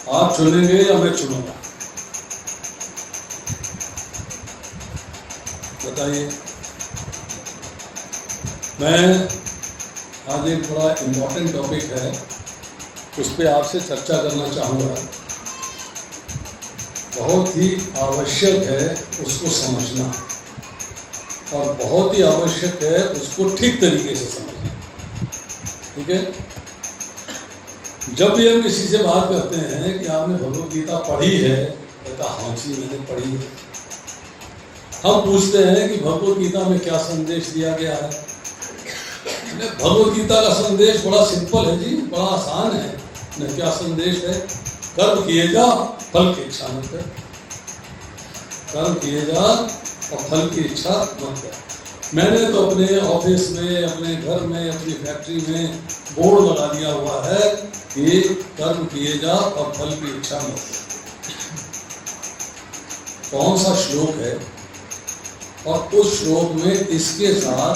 आप चुनेंगे या मैं चुनूंगा? बताइए। मैं आज एक बड़ा इम्पोर्टेंट टॉपिक है, उस पर आपसे चर्चा करना चाहूँगा। बहुत ही आवश्यक है उसको समझना, और बहुत ही आवश्यक है उसको ठीक तरीके से समझना। ठीक है? जब भी हम किसी से बात करते हैं कि आपने भगवद गीता पढ़ी है, कहता हाँ जी मैंने पढ़ी है। हम पूछते हैं कि भगवद गीता में क्या संदेश दिया गया है। भगवद गीता का संदेश बड़ा सिंपल है जी, बड़ा आसान है। न क्या संदेश है? कर्म किए जा, फल की इच्छा मत कर। कर्म किए जा और फल की इच्छा मत कर। मैंने तो अपने ऑफिस में, अपने घर में, अपनी फैक्ट्री में बोर्ड लगा दिया हुआ है कि कर्म किए जा और फल की इच्छा मत कर। कौन सा श्लोक है? और उस श्लोक में इसके साथ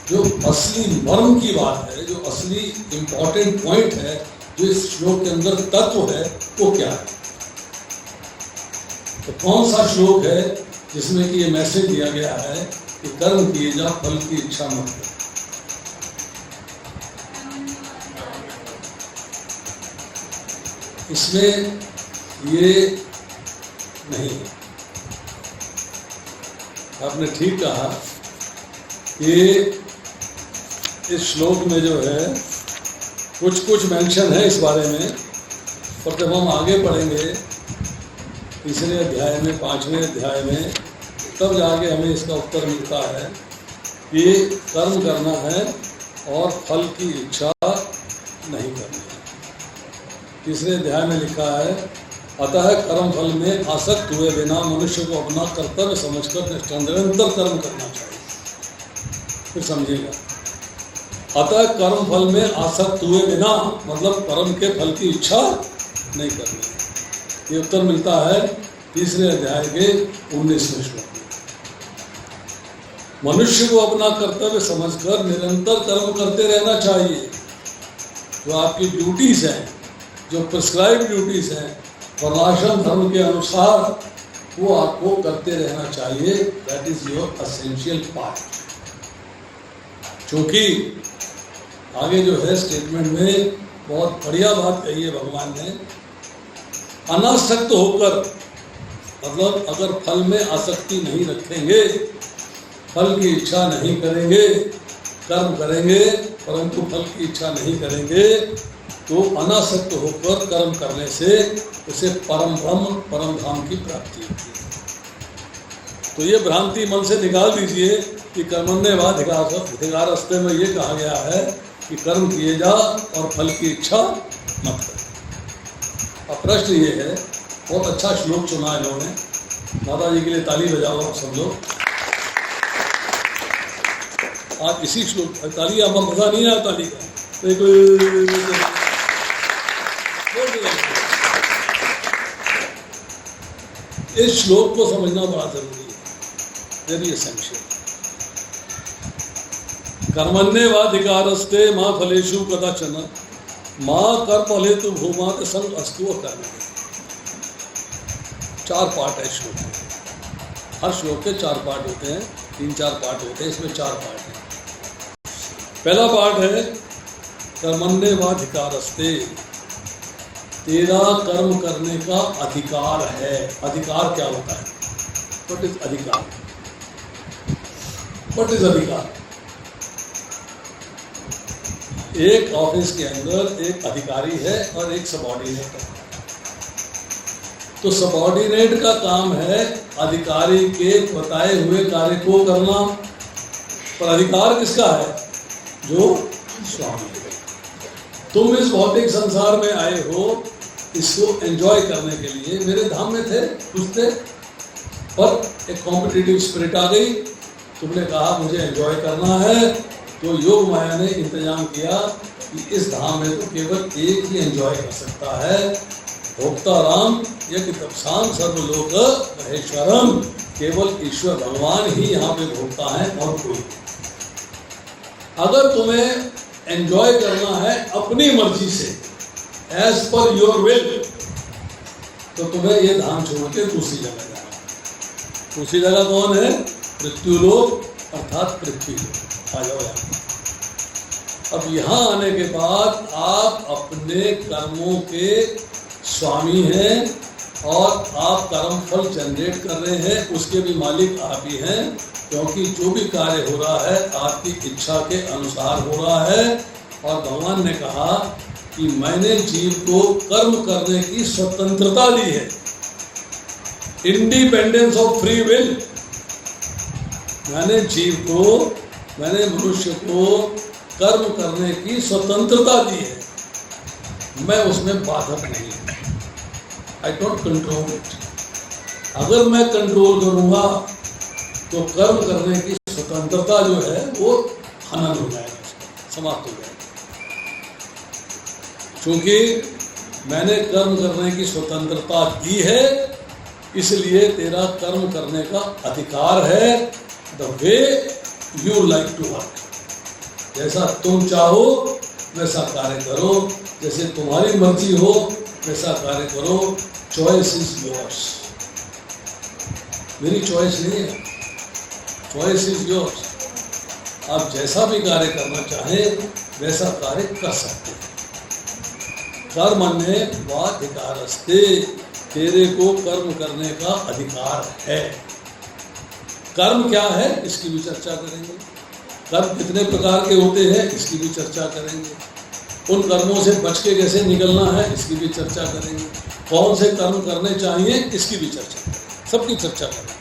जो असली मर्म की बात है, जो असली इंपॉर्टेंट पॉइंट है, जो इस श्लोक के अंदर तत्व है, वो क्या है? तो कौन सा श्लोक है जिसमें कि ये मैसेज दिया गया है कि कर्म किए जा, फल की इच्छा मत कर? इसमें ये नहीं है। आपने ठीक कहा कि इस श्लोक में जो है कुछ मेंशन है इस बारे में, पर जब हम आगे पढ़ेंगे तीसरे अध्याय में, 5वें अध्याय में, तब जाके हमें इसका उत्तर मिलता है कि कर्म करना है और फल की इच्छा नहीं करनी है। तीसरे अध्याय में लिखा है, अतः कर्म फल में आसक्त हुए बिना मनुष्य को अपना कर्तव्य समझकर निरंतर कर्म करना चाहिए। फिर समझिएगा, अतः कर्म फल में आसक्त हुए बिना मतलब कर्म के फल की इच्छा नहीं करनी। ये उत्तर मिलता है तीसरे अध्याय के 19वें श्लोक में। मनुष्य को अपना कर्तव्य समझकर निरंतर कर्म करते रहना चाहिए। जो आपकी ड्यूटीज हैं, जो प्रिस्क्राइब ड्यूटीज हैं, वर्णाश्रम धर्म के अनुसार, वो आपको करते रहना चाहिए। That is your essential part. क्योंकि आगे जो है स्टेटमेंट में बहुत बढ़िया बात कही है भगवान ने, अनासक्त होकर, मतलब अगर फल में आसक्ति नहीं रखेंगे, फल की इच्छा नहीं करेंगे, कर्म करेंगे परंतु फल की इच्छा नहीं करेंगे, तो अनासक्त होकर कर्म करने से उसे परम ब्रह्म, परम धाम की प्राप्ति होती है। तो ये भ्रांति मन से निकाल दीजिए कि कर्मण्येवाधिकारस्ते में ये कहा गया है कि कर्म किए जा और फल की इच्छा मत कर। अब प्रश्न ये है, बहुत अच्छा श्लोक चुना है इन्होंने, माता जी के लिए ताली बजाओ आप सब लोग। आज इसी श्लोक, ताली आप मजा नहीं आया ताली का, इस श्लोक को समझना बड़ा जरूरी है, वेरी एसेंशियल। कर्मण्येवाधिकारस्ते मां फलेषु कदाचन मां कर्मफलेतु भूमात् संग अस्तु कर्म। 4 पार्ट है श्लोक के। हर श्लोक के 4 पार्ट होते हैं, 3-4 पार्ट होते हैं, इसमें 4 पार्ट हैं। पहला पार्ट है कर्मण्येवाधिकारस्ते, तेरा कर्म करने का अधिकार है। अधिकार क्या होता है? व्हाट इज अधिकार? व्हाट इज अधिकार? एक ऑफिस के अंदर एक अधिकारी है और एक सबऑर्डिनेट है। तो सबऑर्डिनेट का काम है अधिकारी के बताए हुए कार्य को करना, पर अधिकार किसका है? जो स्वामी है। तुम इस भौतिक संसार में आए हो इसको एंजॉय करने के लिए। मेरे धाम में थे, खुश थे, पर एक कॉम्पिटिटिव स्पिरिट आ गई, तुमने कहा मुझे एंजॉय करना है, तो योग माया ने इंतजाम किया कि इस धाम में तो केवल एक ही एंजॉय कर सकता है, भोक्ता राम यज्ञ तपसाम सर्वलोक महेश्वरम। केवल ईश्वर भगवान ही यहाँ पे भोक्ता है और कोई। अगर तुम्हें एंजॉय करना है अपनी मर्जी से, एज पर योर विल, तो तुम्हें ये धाम छोड़ के दूसरी जगह जाना। दूसरी जगह कौन है? मृत्युलोक अर्थात पृथ्वी लोक। आ जाओ यहाँ। अब यहाँ आने के बाद आप अपने कर्मों के स्वामी हैं और आप कर्म फल जनरेट कर रहे हैं, उसके भी मालिक आप ही हैं, क्योंकि जो भी कार्य हो रहा है आपकी इच्छा के अनुसार हो रहा है। और भगवान ने कहा कि मैंने जीव को कर्म करने की स्वतंत्रता दी है, इंडिपेंडेंस ऑफ फ्री विल। मैंने जीव को, मैंने मनुष्य को कर्म करने की स्वतंत्रता दी है, मैं उसमें बाधक नहीं हूं। I don't control it. अगर मैं कंट्रोल करूंगा तो कर्म करने की स्वतंत्रता जो है वो हनन हो जाएगा, समाप्त हो जाएगा। क्योंकि मैंने कर्म करने की स्वतंत्रता दी है, इसलिए तेरा कर्म करने का अधिकार है। The way you like to work, जैसा तुम चाहो वैसा कार्य करो, जैसे तुम्हारी मर्जी हो वैसा कार्य करो। चॉइस इज योर्स, मेरी चॉइस नहीं है, चॉइस इज योर्स। आप जैसा भी कार्य करना चाहें वैसा कार्य कर सकते हैं। कर्मण्ये वाधिकारस्ते, तेरे को कर्म करने का अधिकार है। कर्म क्या है इसकी भी चर्चा करेंगे। कर्म कितने प्रकार के होते हैं इसकी भी चर्चा करेंगे। उन कर्मों से बच के कैसे निकलना है इसकी भी चर्चा करेंगे। कौन से कर्म करने चाहिए इसकी भी चर्चा करेंगे, सबकी चर्चा करेंगे।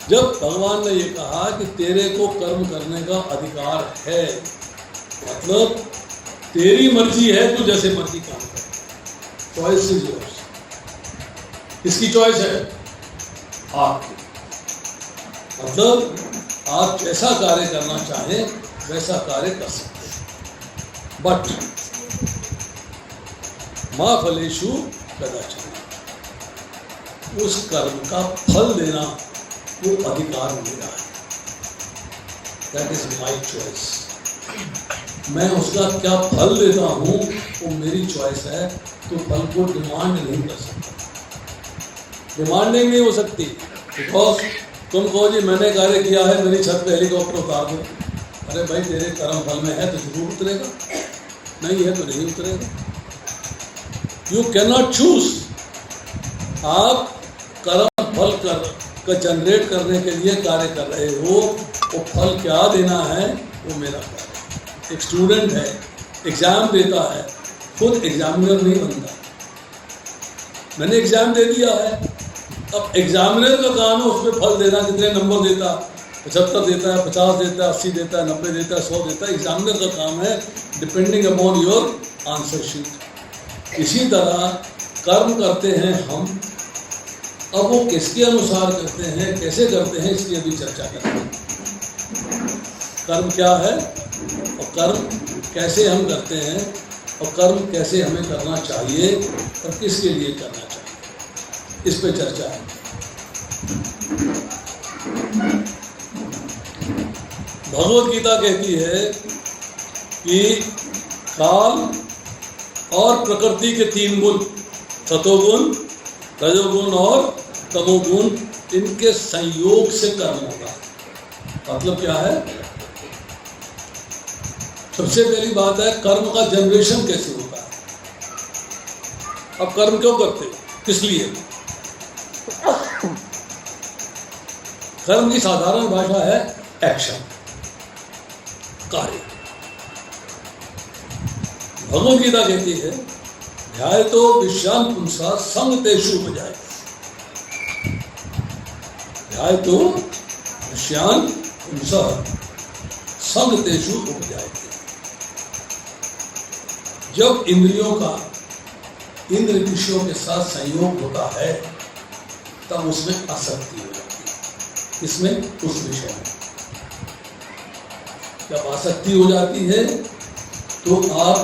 जब भगवान ने ये कहा कि तेरे को कर्म करने का अधिकार है, मतलब तेरी मर्जी है, तू जैसे मर्जी काम कर। Choice is yours. किसकी चॉइस है? आपकी। मतलब आप जैसा कार्य करना चाहें वैसा कार्य कर सकते हैं। बट मां फलेषु कदाचन, उस कर्म का फल देना वो अधिकार मेरा है। That is my choice. मैं उसका क्या फल देता हूँ वो मेरी चॉइस है, तो फल को डिमांड नहीं कर सकता। डिमांडिंग नहीं हो सकती, बिकॉज तुम कहो जी मैंने कार्य किया है, मेरी छत पे हेलीकॉप्टर उतार दो। अरे भाई तेरे कर्म फल में है तो जरूर उतरेगा, नहीं है तो नहीं उतरेगा। You can not choose. आप कर्म फल का जनरेट करने के लिए कार्य कर रहे हो, वो फल क्या देना है वो मेरा कार्य। एक स्टूडेंट है, एग्जाम देता है, खुद एग्जामिनर नहीं बनता। मैंने एग्जाम दे दिया है, अब एग्जामिनर का काम है उसमें फल देना। कितने नंबर देता, 75 देता है, 50 देता है, 80 देता है, 90 देता है, 100 देता है। एग्जामिनर का काम है depending upon your answer sheet. इसी तरह कर्म करते हैं हम। अब वो किसके अनुसार करते हैं, कैसे करते हैं, इसकी अभी चर्चा करते हैं। कर्म क्या है और कर्म कैसे हम करते हैं, और कर्म कैसे हमें करना चाहिए और किसके लिए करना चाहिए, इस पे चर्चा है। भगवत गीता कहती है कि काल और प्रकृति के 3 गुण, सतोगुण, रजोगुण और तमोगुण, इनके संयोग से कर्म होगा। मतलब क्या है? सबसे पहली बात है कर्म का जनरेशन कैसे होता है। अब कर्म क्यों करते, किस लिए? कर्म की साधारण भाषा है एक्शन, कार्य। भगवद गीता कहती है ध्याय तो विश्रांत पुंसा संग तेषु उपजायते। ध्याय तो विश्रांत पुंसा संग तेषु उपजायते। जब इंद्रियों का इंद्र विषयों के साथ संयोग होता है तब उसमें आसक्ति हो जाती है। इसमें उस विषय में जब आसक्ति हो जाती है तो आप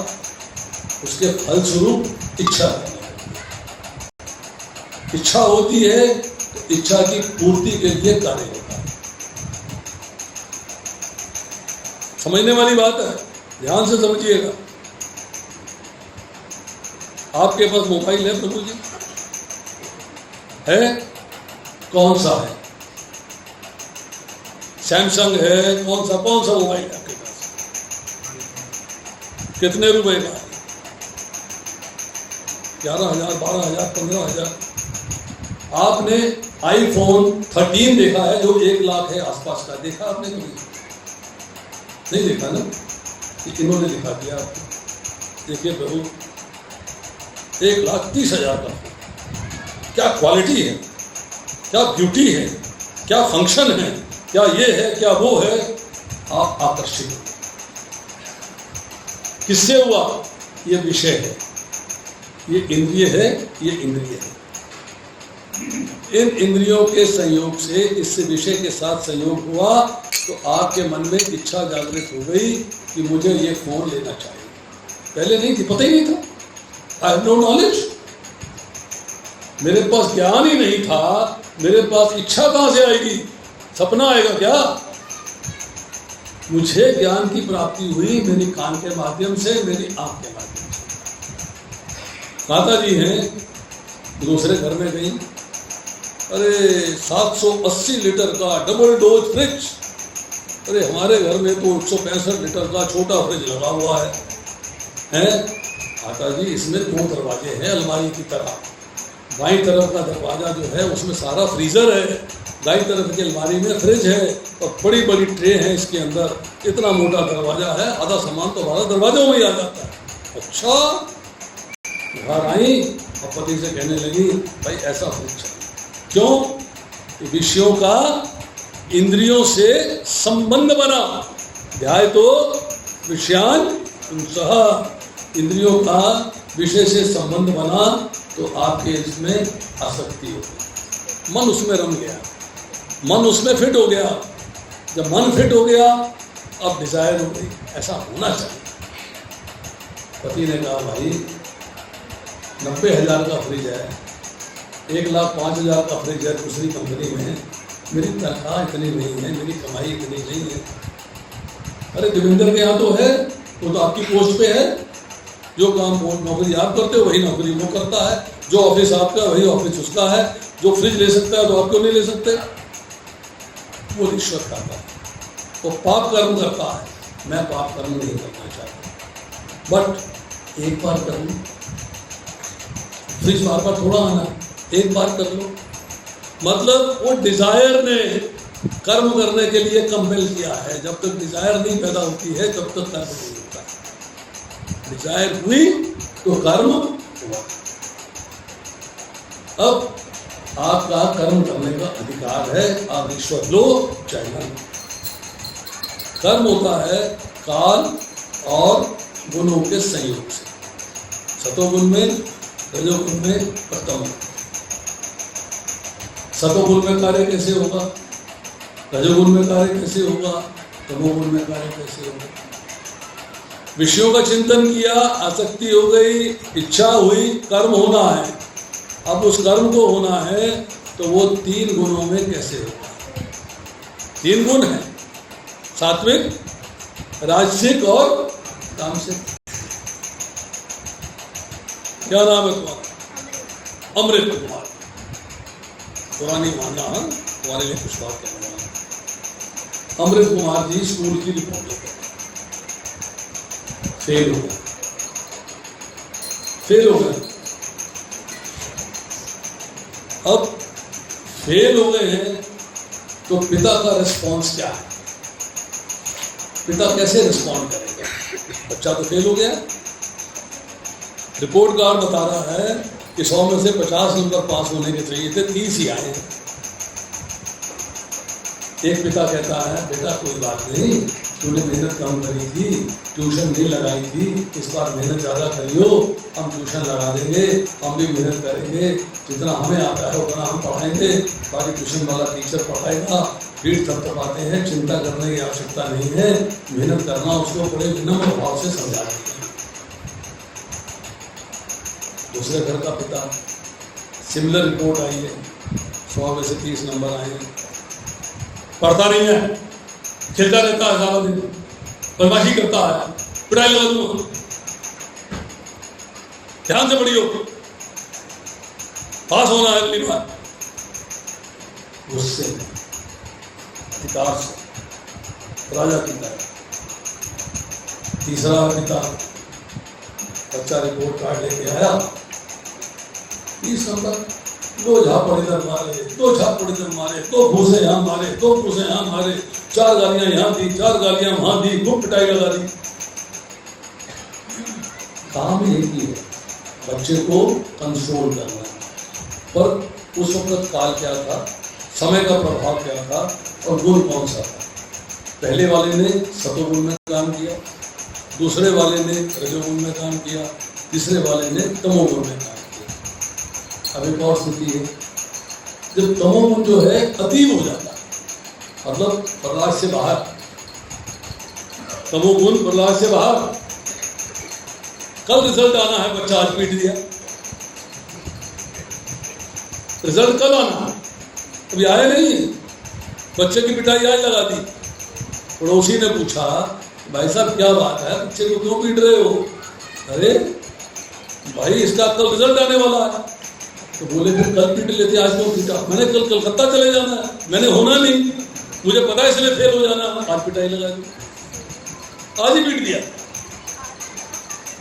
उसके फलस्वरूप इच्छा करने लगती है। इच्छा होती है तो इच्छा की पूर्ति के लिए कार्य होता है। समझने वाली बात है, ध्यान से समझिएगा। आपके पास मोबाइल है प्रभु जी? है? कौन सा है? सैमसंग है? कौन सा मोबाइल है आपके पास? कितने रुपए का है? 11,000, 12,000, 15,000? आपने आईफोन 13 देखा है जो 1 लाख है आसपास का? देखा आपने कभी? नहीं देखा ना? इन्होंने दिखा दिया आपको। देखिए प्रभु, 1,30,000 का, क्या क्वालिटी है, क्या ब्यूटी है, क्या फंक्शन है, क्या ये है, क्या वो है, आप आकर्षित हो। किससे हुआ? ये विषय है, ये इंद्रिय है, ये इंद्रिय है। इन इंद्रियों के संयोग से इस विषय के साथ संयोग हुआ तो आपके मन में इच्छा जागृत हो गई कि मुझे ये फोन लेना चाहिए। पहले नहीं थी, पता ही नहीं था। आई हैव नो नॉलेज, मेरे पास ज्ञान ही नहीं था। मेरे पास इच्छा कहां से आएगी? सपना आएगा क्या? मुझे ज्ञान की प्राप्ति हुई मेरी कान के माध्यम से, मेरी आंख के माध्यम से। माता जी हैं, दूसरे घर में गई, अरे 780 लीटर का डबल डोज फ्रिज। अरे हमारे घर में तो 165 लीटर का छोटा फ्रिज लगा हुआ है। माता जी, इसमें 2 दरवाजे हैं अलमारी की तरह। बाईं तरफ का दरवाजा जो है उसमें सारा फ्रीजर है, दाईं तरफ की अलमारी में फ्रिज है और बड़ी बड़ी ट्रे है इसके अंदर। इतना मोटा दरवाजा है, आधा सामान तो हमारा दरवाजों में ही आ जाता है। अच्छा, घर आई और पति से कहने लगी, भाई ऐसा फ्रिज चाहिए। क्यों? विषयों का इंद्रियों से संबंध बना। ध्याय तो विषयान पुंसः, इंद्रियों का विषय से संबंध बना तो आपके इसमें आसक्ति हो गई, मन उसमें रम गया, मन उसमें फिट हो गया। जब मन फिट हो गया अब डिजायर हो गई, ऐसा होना चाहिए। पति ने कहा, भाई 90,000 का फ्रिज है, 1,05,000 का फ्रिज है दूसरी कंपनी में, मेरी तनख्वाह इतनी नहीं है, मेरी कमाई इतनी नहीं है। अरे देवेंद्र के यहाँ तो है, वो तो आपकी पोस्ट पे है। जो काम नौकरी आप करते हो वही नौकरी वो करता है, जो ऑफिस आपका वही ऑफिस उसका है। जो फ्रिज ले सकता है तो आप क्यों नहीं ले सकते? वो रिश्वत खाता है, वो पाप कर्म करता है। मैं पाप कर्म नहीं करना चाहता, बट एक बार कर लो। फ्रिज बार बार थोड़ा आना, एक बार कर लो। मतलब वो डिजायर ने कर्म करने के लिए कंपेल किया है। जब तक डिजायर नहीं पैदा होती है तब तक कर्म नहीं होता है। डिजायर हुई तो कर्म हुआ। अब आपका कर्म करने का अधिकार है, आप रिश्वत लो चाहे ना। कर्म होता है काल और गुणों के संयोग से, सतोगुण में, रजोगुण में, तमोगुण। सतोगुण में कार्य कैसे होगा, रजोगुण में कार्य कैसे होगा, तमोगुण में कार्य कैसे होगा? विषयों का चिंतन किया, आसक्ति हो गई, इच्छा हुई, कर्म होना है। अब उस कर्म को होना है तो वो 3 गुणों में कैसे होगा? 3 गुण है, सात्विक, राजसिक और तामसिक। क्या नाम है तुम्हारा? अमृत कुमार। पुरानी माना तुम्हारे लिए कुछ बात करने वाला। अमृत कुमार जी स्कूल की रिपोर्ट लेकर फेल हो गए। अब फेल हो गए हैं तो पिता का रिस्पॉन्स क्या है? पिता कैसे रिस्पॉन्ड करेगा? बच्चा तो फेल हो गया। रिपोर्ट कार्ड बता रहा है कि 100 में से 50 नंबर पास होने के चाहिए थे, 30 ही आए हैं। एक पिता कहता है, बेटा कोई बात नहीं, तूने मेहनत कम करी थी, ट्यूशन नहीं लगाई थी, इस बार मेहनत ज़्यादा करियो, हम ट्यूशन लगा देंगे, हम भी मेहनत करेंगे, जितना हमें आता है उतना हम पढ़ाएंगे, बाकी ट्यूशन वाला टीचर पढ़ाएगा। भीड़ थपथपाते हैं, चिंता करने की आवश्यकता नहीं है, मेहनत करना उसको बड़े विनम्र भाव से समझा देंगे। दूसरे घर का पिता, सिमिलर रिपोर्ट आई है, 100 में से 30 नंबर आए हैं, पढ़ता नहीं है, खेलता रहता है सारा दिन, बदमाशी करता है, पिटाई लगा दूंगा। ध्यान से पढ़ियो, पास होना है अगली बार। गुस्से में, अधिकार से राजा की तरह। तीसरा पिता, बच्चा रिपोर्ट कार्ड लेके आया, 30 नंबर, 2 झापड़ इधर मारे, 2 झापड़ इधर मारे, 2 घूसे यहाँ मारे, 2 घूसे यहाँ मारे, 4 गालियां यहाँ दी, 4 गालियां वहां दी, खूब पिटाई लगा दी। काम एक ही है, बच्चे को कंट्रोल करना। पर उस वक्त काल क्या था, समय का प्रभाव क्या था और गुण कौन सा था। पहले वाले ने सतोगुण में काम किया, दूसरे वाले ने रजोगुण में काम किया, तीसरे वाले ने तमोगुण में काम किया। अब एक और स्थिति है, जब तमोगुण जो है अतीब हो जाता है, मतलब बर्दाश्त से बाहर, तमोगुण बर्दाश्त से बाहर। कल रिजल्ट आना है, बच्चा आज पीट दिया, रिजल्ट कल आना है, अभी आया नहीं, बच्चे की पिटाई आज लगा दी। पड़ोसी ने पूछा, भाई साहब क्या बात है, बच्चे को क्यों पीट रहे हो? अरे भाई इसका कल रिजल्ट आने वाला है। तो बोले फिर कल पीट लेते, आज क्यों पीटा? मैंने कल कलकत्ता चले जाना है, मैंने होना नहीं, मुझे पता है इसलिए फेल हो जाना है, आज पिटाई लगा दी, आज ही पीट दिया।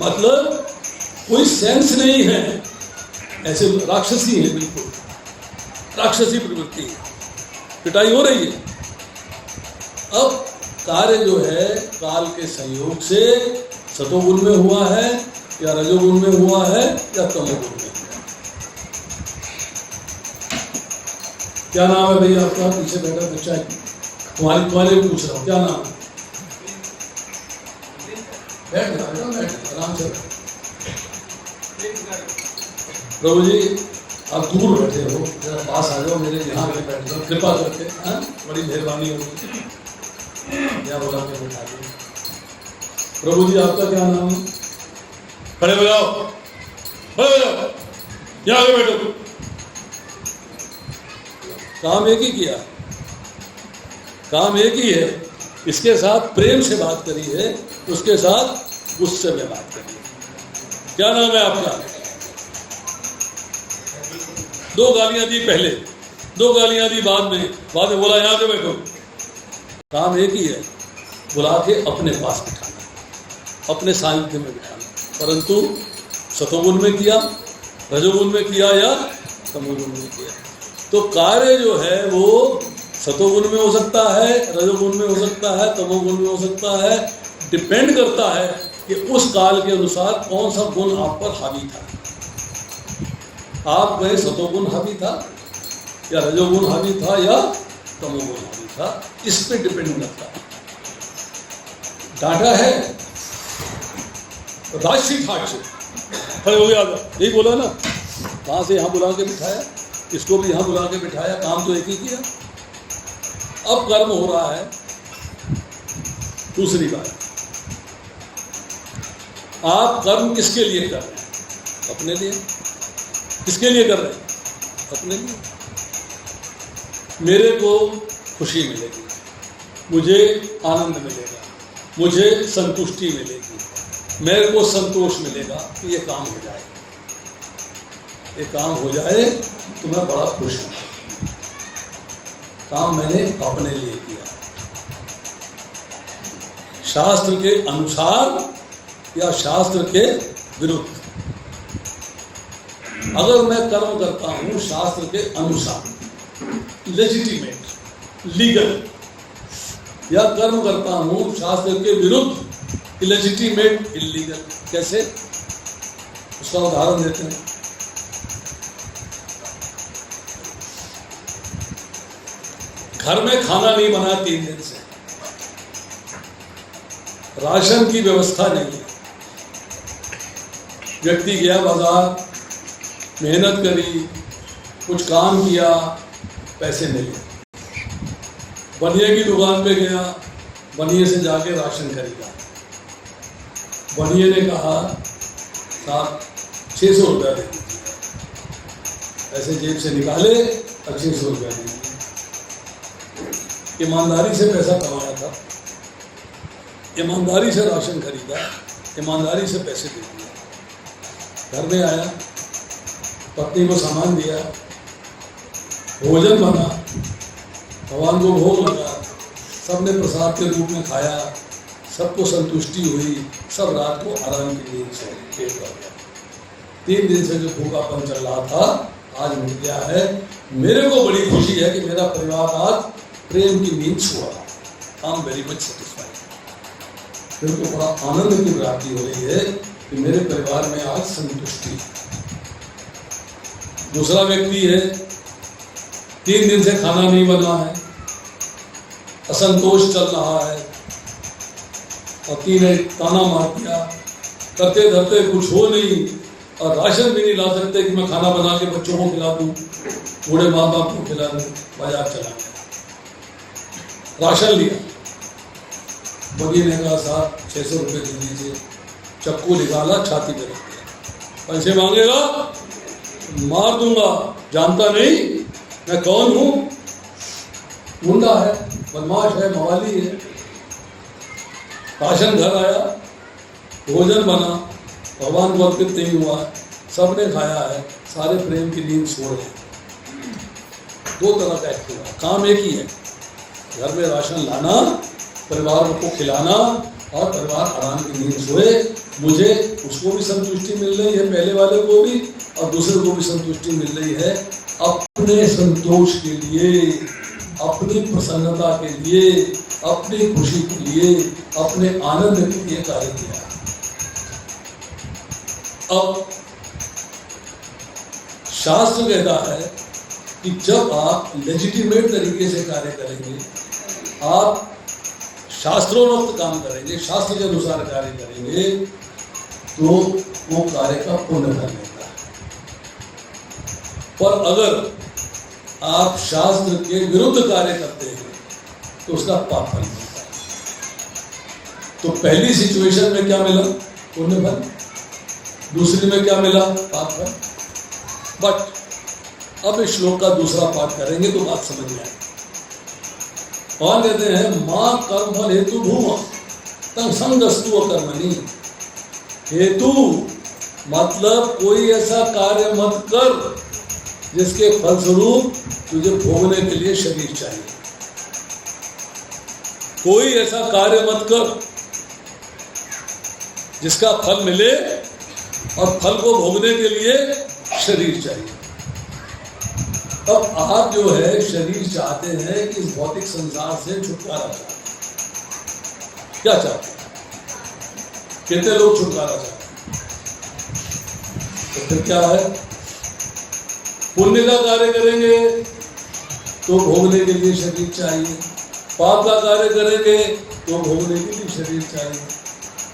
मतलब कोई सेंस नहीं है, ऐसे राक्षसी है, बिल्कुल राक्षसी प्रवृत्ति है, पिटाई हो रही है। अब कार्य जो है काल के संयोग से सतोगुण में हुआ है या रजोगुण में हुआ है या तमोगुण में। क्या नाम है भैया आपका? पीछे बैठा बच्चा है, तुम्हारे पूछ रहा हूँ, क्या नाम है? बैठ आराम से। प्रभु जी आप दूर बैठे हो, जरा पास आ जाओ, मेरे यहाँ पे बैठ जाओ कृपा करके, बड़ी मेहरबानी होगी, क्या बोला के बैठा दो। प्रभु जी आपका क्या नाम है? खड़े हो जाओ, खड़े हो जाओ, यहाँ आगे बैठो। काम एक ही किया, काम एक ही है, इसके साथ प्रेम से बात करी है, उसके साथ गुस्से में बात करी है। क्या नाम है आपका? 2 गालियां दी पहले, 2 गालियां दी बाद में बोला यहां पे बैठो। काम एक ही है, बुला के अपने पास बिठाना, अपने सानिध्य में बिठाना, परंतु सतोगुण में किया, रजोगुण में किया या तमोगुण में किया। तो कार्य जो है वो सतोगुण में हो सकता है, रजोगुण में हो सकता है, तमोगुण में हो सकता है, डिपेंड करता है कि उस काल के अनुसार कौन सा गुण आप पर हावी था। आप में सतोगुण हावी था या रजोगुण हावी था या तमोगुण हावी था, इस पे डिपेंड करता है। डाटा है राशि ठाट से खड़े हो गया, यही बोला ना, वहां से यहां बुला के बिठाया, इसको भी यहां बुला के बिठाया, काम तो एक ही किया। अब कर्म हो रहा है। दूसरी बात, आप कर्म किसके लिए कर रहे हैं? अपने लिए। किसके लिए कर रहे हैं? अपने लिए। मेरे को खुशी मिलेगी, मुझे आनंद मिलेगा, मुझे संतुष्टि मिलेगी, मेरे को संतोष मिलेगा कि ये काम हो जाए, ये काम हो जाए तो मैं बड़ा खुश हूं। काम मैंने अपने लिए किया, शास्त्र के अनुसार या शास्त्र के विरुद्ध। अगर मैं कर्म करता हूं शास्त्र के अनुसार, लेजिटिमेट, लीगल, या कर्म करता हूं शास्त्र के विरुद्ध, इलेजिटिमेट, इलीगल, कैसे? उसका उदाहरण देते हैं। घर में खाना नहीं बना 3 दिन से, राशन की व्यवस्था नहीं है, व्यक्ति गया बाजार, मेहनत करी, कुछ काम किया, पैसे मिले, बनिए की दुकान पे गया, बनिए से जाके राशन खरीदा, बनिए ने कहा साहब 600 रुपया दे दीजिए, पैसे जेब से निकाले और 600 रुपया दे दिए। ईमानदारी से पैसा कमाया था, ईमानदारी से राशन खरीदा, ईमानदारी से पैसे दे दिए। घर में आया, पत्नी को सामान दिया, भोजन बना, भगवान को भोग लगा, सबने प्रसाद के रूप में खाया, सबको संतुष्टि हुई, सब रात को आराम के लिए पेट भर गया। 3 दिन से जो भूखापन चल रहा था आज मिट गया है। मेरे को बड़ी खुशी है कि मेरा परिवार आज प्रेम की नींद सो रहा है। I am very much satisfied. मेरे को बड़ा आनंद की प्राप्ति हो रही है कि मेरे परिवार में आज संतुष्टि है। दूसरा व्यक्ति है, 3 दिन से खाना नहीं बना है, असंतोष चल रहा है, पति ने ताना मार दिया, करते धरते कुछ हो नहीं और राशन भी नहीं ला सकते कि मैं खाना बना के बच्चों को खिला दूं, बूढ़े माँ बाप को खिला दूं। बाजार चला गया, राशन लिया, बगी ने कहा साहब 600 रुपये दे दीजिए, चक्कू निकाला, छाती पे रख दिया, पैसे मांगेगा मार दूंगा, जानता नहीं मैं कौन हूं, गुंडा है, बदमाश है, मवाली है। राशन घर आया, भोजन बना, भगवान को अर्पित नहीं हुआ, सबने खाया है, सारे प्रेम की नींद सो रहे हैं। 2 तरह का एक्ट हुआ, काम एक ही है, घर में राशन लाना, परिवार को खिलाना और परिवार आराम की नींद सोए। मुझे उसको भी संतुष्टि मिल रही है, पहले वाले को भी, और दूसरे को भी संतुष्टि मिल रही है। अपने संतोष के लिए, अपनी प्रसन्नता के लिए, अपनी खुशी के लिए, अपने आनंद के लिए कार्य किया। अब शास्त्र कहता है कि जब आप लेजिटिमेट तरीके से कार्य करेंगे, आप शास्त्रोक्त काम करेंगे, शास्त्र के अनुसार कार्य करेंगे, तो वो कार्य का पुण्य फल मिलता है। पर अगर आप शास्त्र के विरुद्ध कार्य करते हैं तो उसका पाप फल मिलता है। तो पहली सिचुएशन में क्या मिला? पुण्य फल। दूसरी में क्या मिला? पाप फल। बट अब इस श्लोक का दूसरा पाठ करेंगे तो बात समझ में आएगी। और कहते हैं मां कर्म फल हेतु भूम तंग संगस्तु कर्मणि। हेतु मतलब कोई ऐसा कार्य मत कर जिसके फलस्वरूप तुझे भोगने के लिए शरीर चाहिए। कोई ऐसा कार्य मत कर जिसका फल मिले और फल को भोगने के लिए शरीर चाहिए। अब आप जो है शरीर चाहते हैं कि इस भौतिक संसार से छुटकारा चाहते हैं। क्या चाहते हैं? कितने लोग छुटकारा चाहते हैं? तो फिर क्या है? पुण्य का कार्य करेंगे तो भोगने के लिए शरीर चाहिए, पाप का कार्य करेंगे तो भोगने के लिए शरीर चाहिए।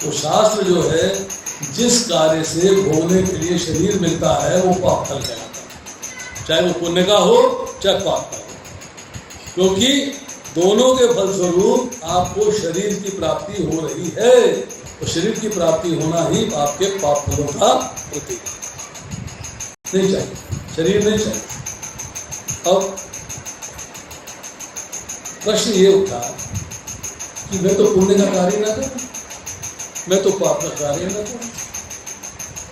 तो शास्त्र जो है जिस कार्य से भोगने के लिए शरीर मिलता है वो पाप फल कहलाता है, चाहे वो पुण्य का हो चाहे पाप का हो, क्योंकि दोनों के फलस्वरूप आपको शरीर की प्राप्ति हो रही है। तो शरीर की प्राप्ति होना ही आपके पाप फलों का प्रतीक है। नहीं चाहिए, शरीर नहीं चाहिए। अब प्रश्न ये उठा कि मैं तो पुण्य का कार्य न करूं, मैं तो पाप का कार्य न करूं,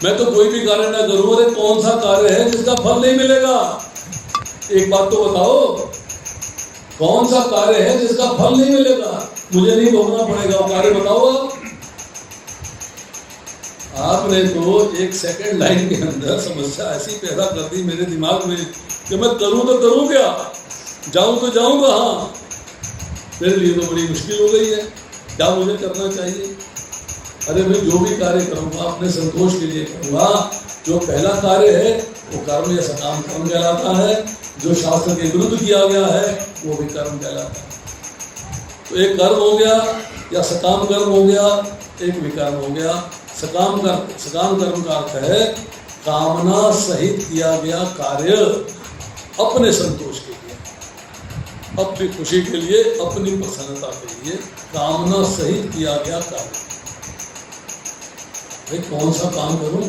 मैं तो कोई भी कार्य न करूं। अरे कौन सा कार्य है जिसका फल नहीं मिलेगा? एक बात तो बताओ, कौन सा कार्य है जिसका फल नहीं मिलेगा? मुझे नहीं भोगना पड़ेगा, वो कार्य बताओ आप। आपने तो 1 सेकंड लाइन के अंदर समस्या ऐसी पैदा कर दी मेरे दिमाग में कि मैं करूं तो करूं क्या, जाऊं तो जाऊं कहां? मेरे लिए तो बड़ी मुश्किल हो गई है। क्या मुझे करना चाहिए? अरे मैं जो भी कार्य करूंगा अपने संतोष के लिए करूंगा। जो पहला कार्य है वो कर्म या सकाम कर्म कहलाता है, जो शास्त्र के विरुद्ध किया गया है वो भी कर्म कहलाता है। तो एक कर्म हो गया या सकाम कर्म हो गया, एक विकर्म हो गया। सकाम कर्म का अर्थ है कामना सहित किया गया कार्य, अपने संतोष के लिए, अपनी खुशी के लिए, अपनी प्रसन्नता के लिए कामना सहित किया गया कार्य। भाई कौन सा काम करूं?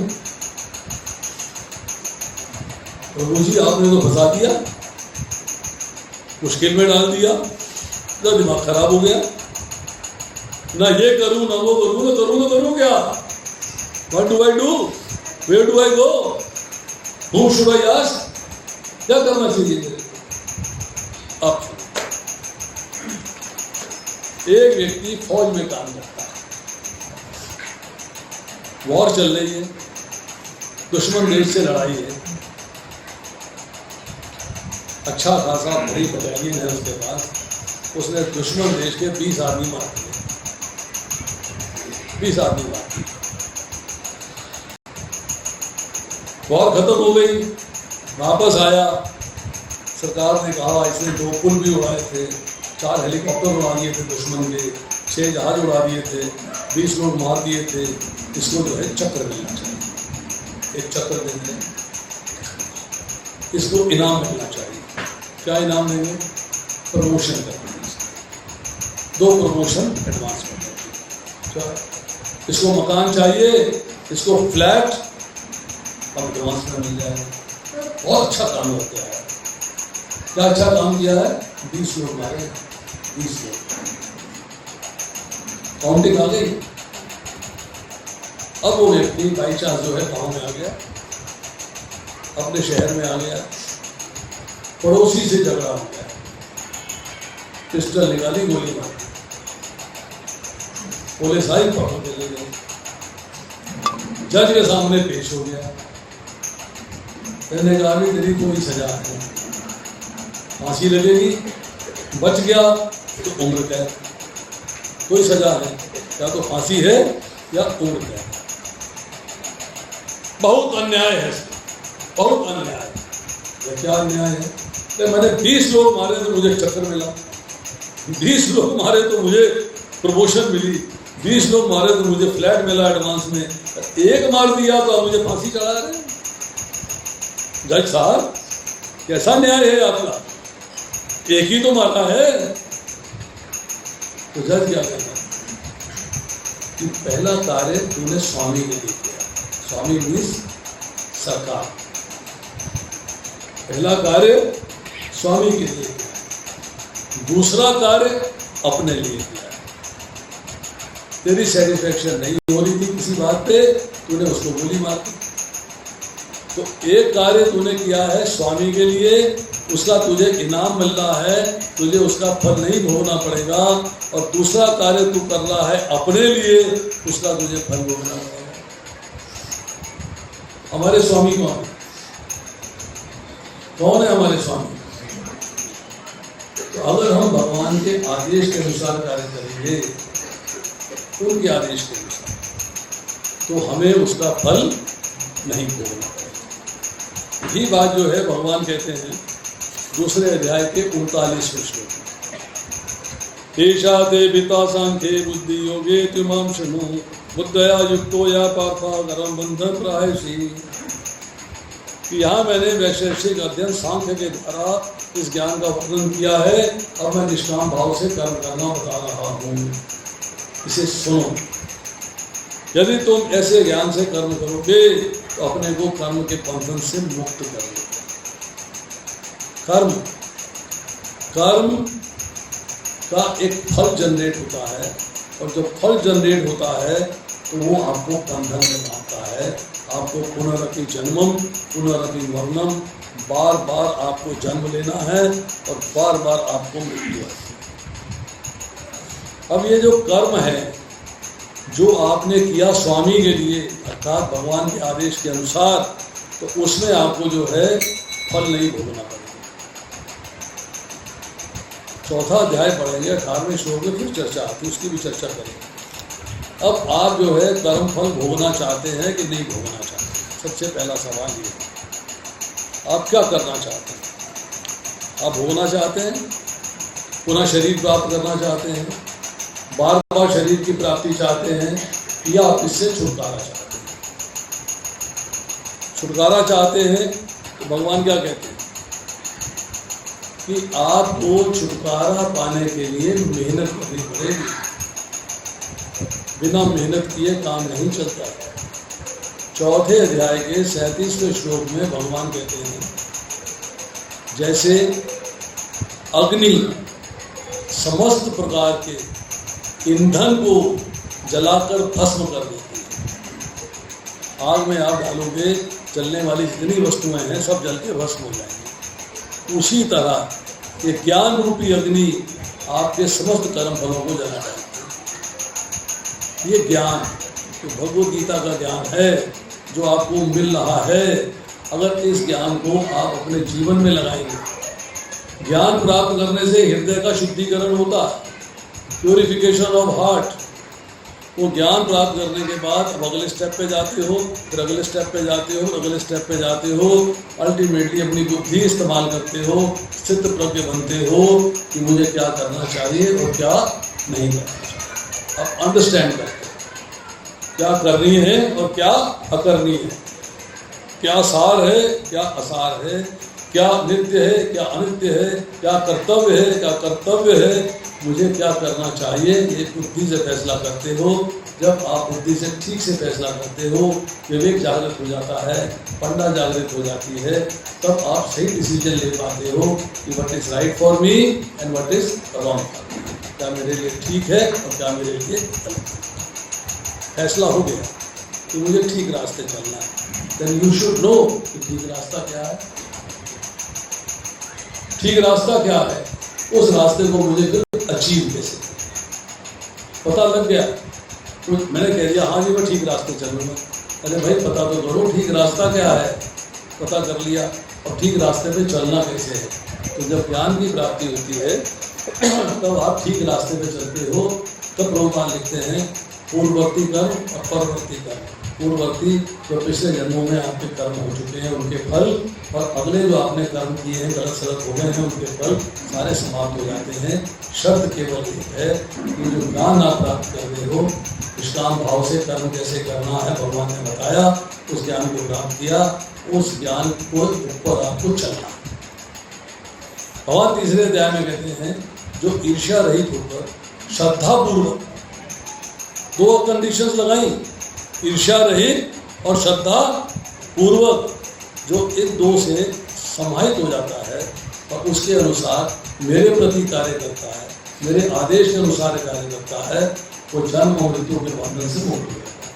प्रभु जी आपने तो फंसा दिया, मुश्किल में डाल दिया, तो दिमाग खराब हो गया। ना ये करूं ना वो करूं, तो करूं क्या? What do I do? Where do I go? Whom should I ask? क्या करना चाहिए मेरे को? अब एक व्यक्ति फौज में काम करता है, वॉर चल रही है, दुश्मन देश से लड़ाई है, अच्छा खासा बड़ी बटालियन है उसके पास, उसने दुश्मन देश के 20 आदमी मार दिए, 20 आदमी मार दिए। वॉर खत्म हो गई, वापस आया, सरकार ने कहा इसने 2 पुल भी उड़ाए थे, 4 हेलीकॉप्टर उड़ा दिए थे दुश्मन के, 6 जहाज उड़ा दिए थे, 20 लोग मार दिए थे, इसको जो है चक्र मिलना चाहिए, एक चक्र देंगे, इसको इनाम मिलना चाहिए। क्या इनाम देंगे? प्रमोशन करेंगे, 2 प्रमोशन एडवांस में देंगे। इसको मकान चाहिए, इसको फ्लैट अब एडवांस में मिल जाएगा। बहुत अच्छा काम हो गया है। क्या अच्छा काम किया है? 20 लोग मारे, 20 लोग, काउंटिंग आ गई। अब वो व्यक्ति बाई चांस जो है गाँव में आ गया, अपने शहर में आ गया, पड़ोसी से झगड़ा हो गया, पिस्टल निकाली, गोली मारी, पुलिस आई, पकड़ के ले गई, जज के सामने पेश हो गया, कहने का भी तेरी कोई सजा है, फांसी लगेगी, बच गया तो उम्र कैद, कोई सजा है, या तो फांसी है या उम्र कैद। बहुत अन्याय है, बहुत अन्याय है। क्या अन्याय है? तो मैंने 20 लोग मारे तो मुझे चक्कर मिला, 20 लोग मारे तो मुझे प्रमोशन मिली, 20 लोग मारे तो मुझे फ्लैट मिला एडवांस में, एक मार दिया तो मुझे फांसी चढ़ा रहे। जज साहब, कैसा न्याय है आपका? एक ही तो मारा है। तो जज क्या कहता कि पहला कार्य तूने स्वामी के लिए किया, स्वामी मीन्स सरकार, पहला कार्य स्वामी के लिए किया, दूसरा कार्य अपने लिए किया। तेरी सेटिस्फेक्शन नहीं हो रही थी किसी बात पे, तूने उसको गोली मार दी। तो एक कार्य तूने किया है स्वामी के लिए, उसका तुझे इनाम मिल रहा है, तुझे उसका फल नहीं भोगना पड़ेगा, और दूसरा कार्य तू कर रहा है अपने लिए, उसका तुझे फल भोगना पड़ेगा। हमारे स्वामी कौन है? कौन है हमारे स्वामी? तो अगर हम भगवान के आदेश के अनुसार कार्य करेंगे, उनके आदेश के अनुसार, तो हमें उसका फल नहीं भोगना पड़ेगा। यही बात जो है भगवान कहते हैं दूसरे अध्याय के 39वें श्लोक में, एषा ते विता सांख्ये बुद्धि योगे त्वमां शृणु बुद्धया युक्तो या पार्था नरं बन्धं प्रहायसि। यहाँ मैंने वैशेषिक अध्ययन सांख्य के द्वारा इस ज्ञान का वर्णन किया है, और मैं निष्काम भाव से कर्म करना बता रहा हूँ, इसे सुनो। यदि तुम ऐसे ज्ञान से कर्म करोगे तो अपने को कर्म के बंधन से मुक्त करोगे। कर्म का एक फल जनरेट होता है, और जब फल जनरेट होता है तो वो आपको बंधन में बांधता है, आपको पुनरपि जन्मम पुनरपि मरणम, बार बार आपको जन्म लेना है और बार बार आपको मृत्यु है। अब ये जो कर्म है जो आपने किया स्वामी के लिए, अर्थात भगवान के आदेश के अनुसार, तो उसमें आपको जो है फल नहीं भोगना पड़ेगा। चौथा अध्याय पढ़ेंगे, 18वें श्लोक में फिर चर्चा आती है, उसकी भी चर्चा करेंगे। अब आप जो है कर्म फल भोगना चाहते हैं कि नहीं भोगना चाहते? सबसे पहला सवाल ये है, आप क्या करना चाहते हैं? आप भोगना चाहते हैं, पुनः शरीर प्राप्त करना चाहते हैं, बार बार शरीर की प्राप्ति चाहते हैं, या आप इससे छुटकारा चाहते हैं? छुटकारा चाहते हैं तो भगवान क्या कहते हैं कि आपको छुटकारा पाने के लिए मेहनत करनी पड़ेगी, बिना मेहनत किए काम नहीं चलता है। चौथे अध्याय के 37वें श्लोक में भगवान कहते हैं, जैसे अग्नि समस्त प्रकार के ईंधन को जलाकर भस्म कर देती है, आग में आप डालोगे, जलने वाली जितनी वस्तुएं हैं सब जल के भस्म हो जाएंगी। उसी तरह ये ज्ञान रूपी अग्नि आपके समस्त कर्म फलों को जला देगी। ये ज्ञान तो भगवद गीता का ज्ञान है जो आपको मिल रहा है। अगर इस ज्ञान को आप अपने जीवन में लगाएंगे, ज्ञान प्राप्त करने से हृदय का शुद्धिकरण होता है, प्योरिफिकेशन ऑफ हार्ट। वो ज्ञान प्राप्त करने के बाद अब अगले स्टेप पे जाते हो, फिर अगले स्टेप पे जाते हो, अगले स्टेप पे जाते हो, अल्टीमेटली अपनी बुद्धि इस्तेमाल करते हो, स्थित प्रज्ञ बनते हो कि मुझे क्या करना चाहिए और क्या नहीं करना चाहिए। अब अंडरस्टैंड करते हो क्या करनी है और क्या अकरनी है, क्या सार है क्या असार है, क्या नित्य है क्या अनित्य है, क्या कर्तव्य है क्या कर्तव्य है, मुझे क्या करना चाहिए। ये बुद्धि से फैसला करते हो। जब आप बुद्धि से ठीक से फैसला करते हो, विवेक जागृत हो जाता है, पंडा जागृत हो जाती है, तब आप सही डिसीजन ले पाते हो कि what is right for me and what is wrong for me. क्या मेरे लिए ठीक है और क्या मेरे लिए गलत। फैसला हो गया कि मुझे ठीक रास्ते चलना है। देन यू शुड नो कि ठीक रास्ता क्या है। ठीक रास्ता क्या है, उस रास्ते को मुझे फिर अचीव कैसे पता लग गया। तो मैंने कह दिया हाँ जी मैं ठीक रास्ते चलूँगा। अरे भाई पता तो करो ठीक रास्ता क्या है। पता कर लिया, और ठीक रास्ते पे चलना कैसे है। तो जब ज्ञान की प्राप्ति होती है तब आप ठीक रास्ते पे चलते हो। तब प्रभुपाद लिखते हैं पूर्ववर्ती कर्म और परवर्ती कर्म। पूर्ववर्ती जो पिछले जन्मों में आपके कर्म हो चुके हैं उनके फल, और अगले जो आपने कर्म किए हैं गलत सलत हो गए हैं उनके फल सारे समाप्त हो जाते हैं। शर्त केवल एक है कि जो ज्ञान आप प्राप्त कर रहे हो, निष्काम भाव से कर्म कैसे करना है भगवान ने बताया, उस ज्ञान को प्राप्त किया, उस ज्ञान को ऊपर आपको चलना। भगवान तीसरे अध्याय में कहते हैं जो ईर्ष्या रहित होकर श्रद्धापूर्वक, दो कंडीशंस लगाई, ईर्ष्या रहित और श्रद्धा पूर्वक, जो इन दो से समाहित हो जाता है और उसके अनुसार मेरे प्रति कार्य करता है, मेरे आदेश के अनुसार कार्य करता है, वो जन्म और मृत्यु के बंधन से मुक्त हो जाता है।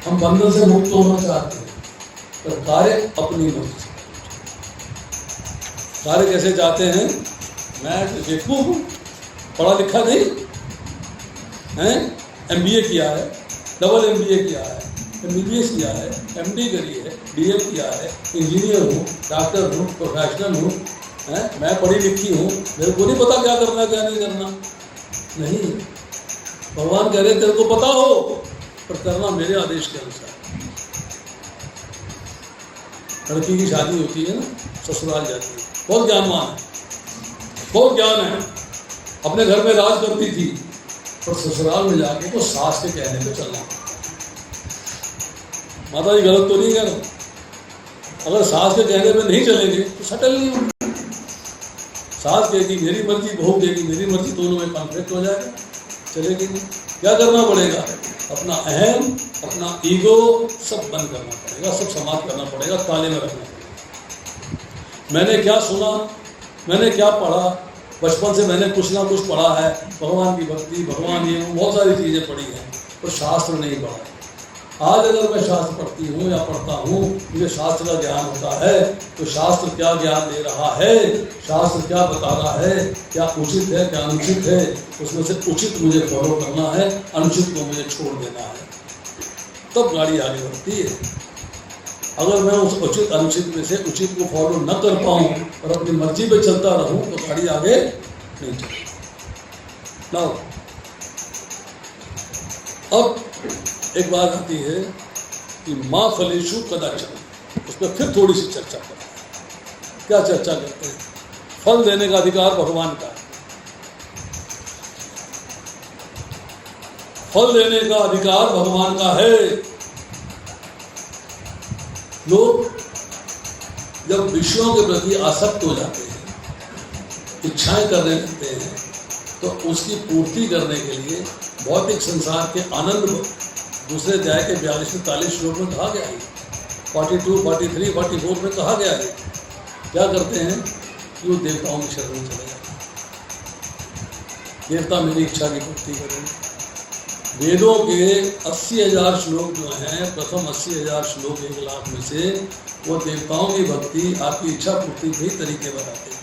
हम बंधन से मुक्त होना चाहते हैं तो कार्य अपनी मर्जी से। कार्य कैसे चाहते हैं, मैं बेवकूफ हूँ, पढ़ा लिखा नहीं है, MBA किया है, डबल MBA किया है, MBBS किया है, MD करी है, DM किया है, इंजीनियर हूँ, डॉक्टर हूँ, प्रोफेशनल हूँ, मैं पढ़ी लिखी हूँ, मेरे को नहीं पता क्या करना क्या नहीं करना। नहीं, भगवान कह रहे तेरे को पता हो पर करना मेरे आदेश के अनुसार। लड़की की शादी होती है ना, ससुराल जाती है, बहुत ज्ञानवान है, बहुत ज्ञान है, अपने घर में राज करती थी, और ससुराल में जाके तो सास के कहने पे चलना। माता जी गलत तो नहीं कह रहे, अगर सास के कहने पे नहीं चलेंगे तो सेटल नहीं होंगे। सास कहेगी मेरी मर्जी, बहू कहेगी मेरी मर्जी, दोनों में कॉन्फ्लिक्ट हो जाएगा, चलेगी नहीं। क्या करना पड़ेगा, अपना अहम, अपना ईगो सब बंद करना पड़ेगा, सब समाप्त करना पड़ेगा, ताले में रखना पड़ेगा। मैंने क्या सुना, मैंने क्या पढ़ा, बचपन से मैंने कुछ ना कुछ पढ़ा है, भगवान की भक्ति, भगवान ये बहुत सारी चीज़ें पढ़ी हैं, तो शास्त्र नहीं पढ़ा। आज अगर मैं शास्त्र पढ़ती हूँ या पढ़ता हूँ, मुझे शास्त्र का ज्ञान होता है, तो शास्त्र क्या ज्ञान दे रहा है, शास्त्र क्या बता रहा है, क्या उचित है क्या अनुचित है, उसमें से उचित मुझे फॉलो करना है, अनुचित को मुझे छोड़ देना है, तब गाड़ी आगे बढ़ती है। अगर मैं उस उचित अनुचित में से उचित को फॉलो न कर पाऊँ और अपनी मर्जी पे चलता रहूँ तो गाड़ी आगे नहीं चलेगी। नाउ अब एक बात आती है कि माँ फलेषु कदाचन, उस पर फिर थोड़ी सी चर्चा करते हैं। क्या चर्चा करते हैं, फल देने का अधिकार भगवान का है, फल देने का अधिकार भगवान का है। लोग जब विषयों के प्रति आसक्त हो जाते हैं, इच्छाएं करने लगते हैं, तो उसकी पूर्ति करने के लिए भौतिक संसार के आनंद दूसरे अध्याय के 42-43 श्लोक में कहा गया है, 42, 43, 44 में कहा गया है। क्या करते हैं कि वो देवताओं की शरण में चले जाते हैं, देवता मेरी इच्छा की पूर्ति करेंगे, वेदों के 80,000 श्लोक जो हैं, प्रथम 80,000 श्लोक 1 लाख में से, वो देवताओं की भक्ति, आपकी इच्छा पूर्ति के तरीके बताते हैं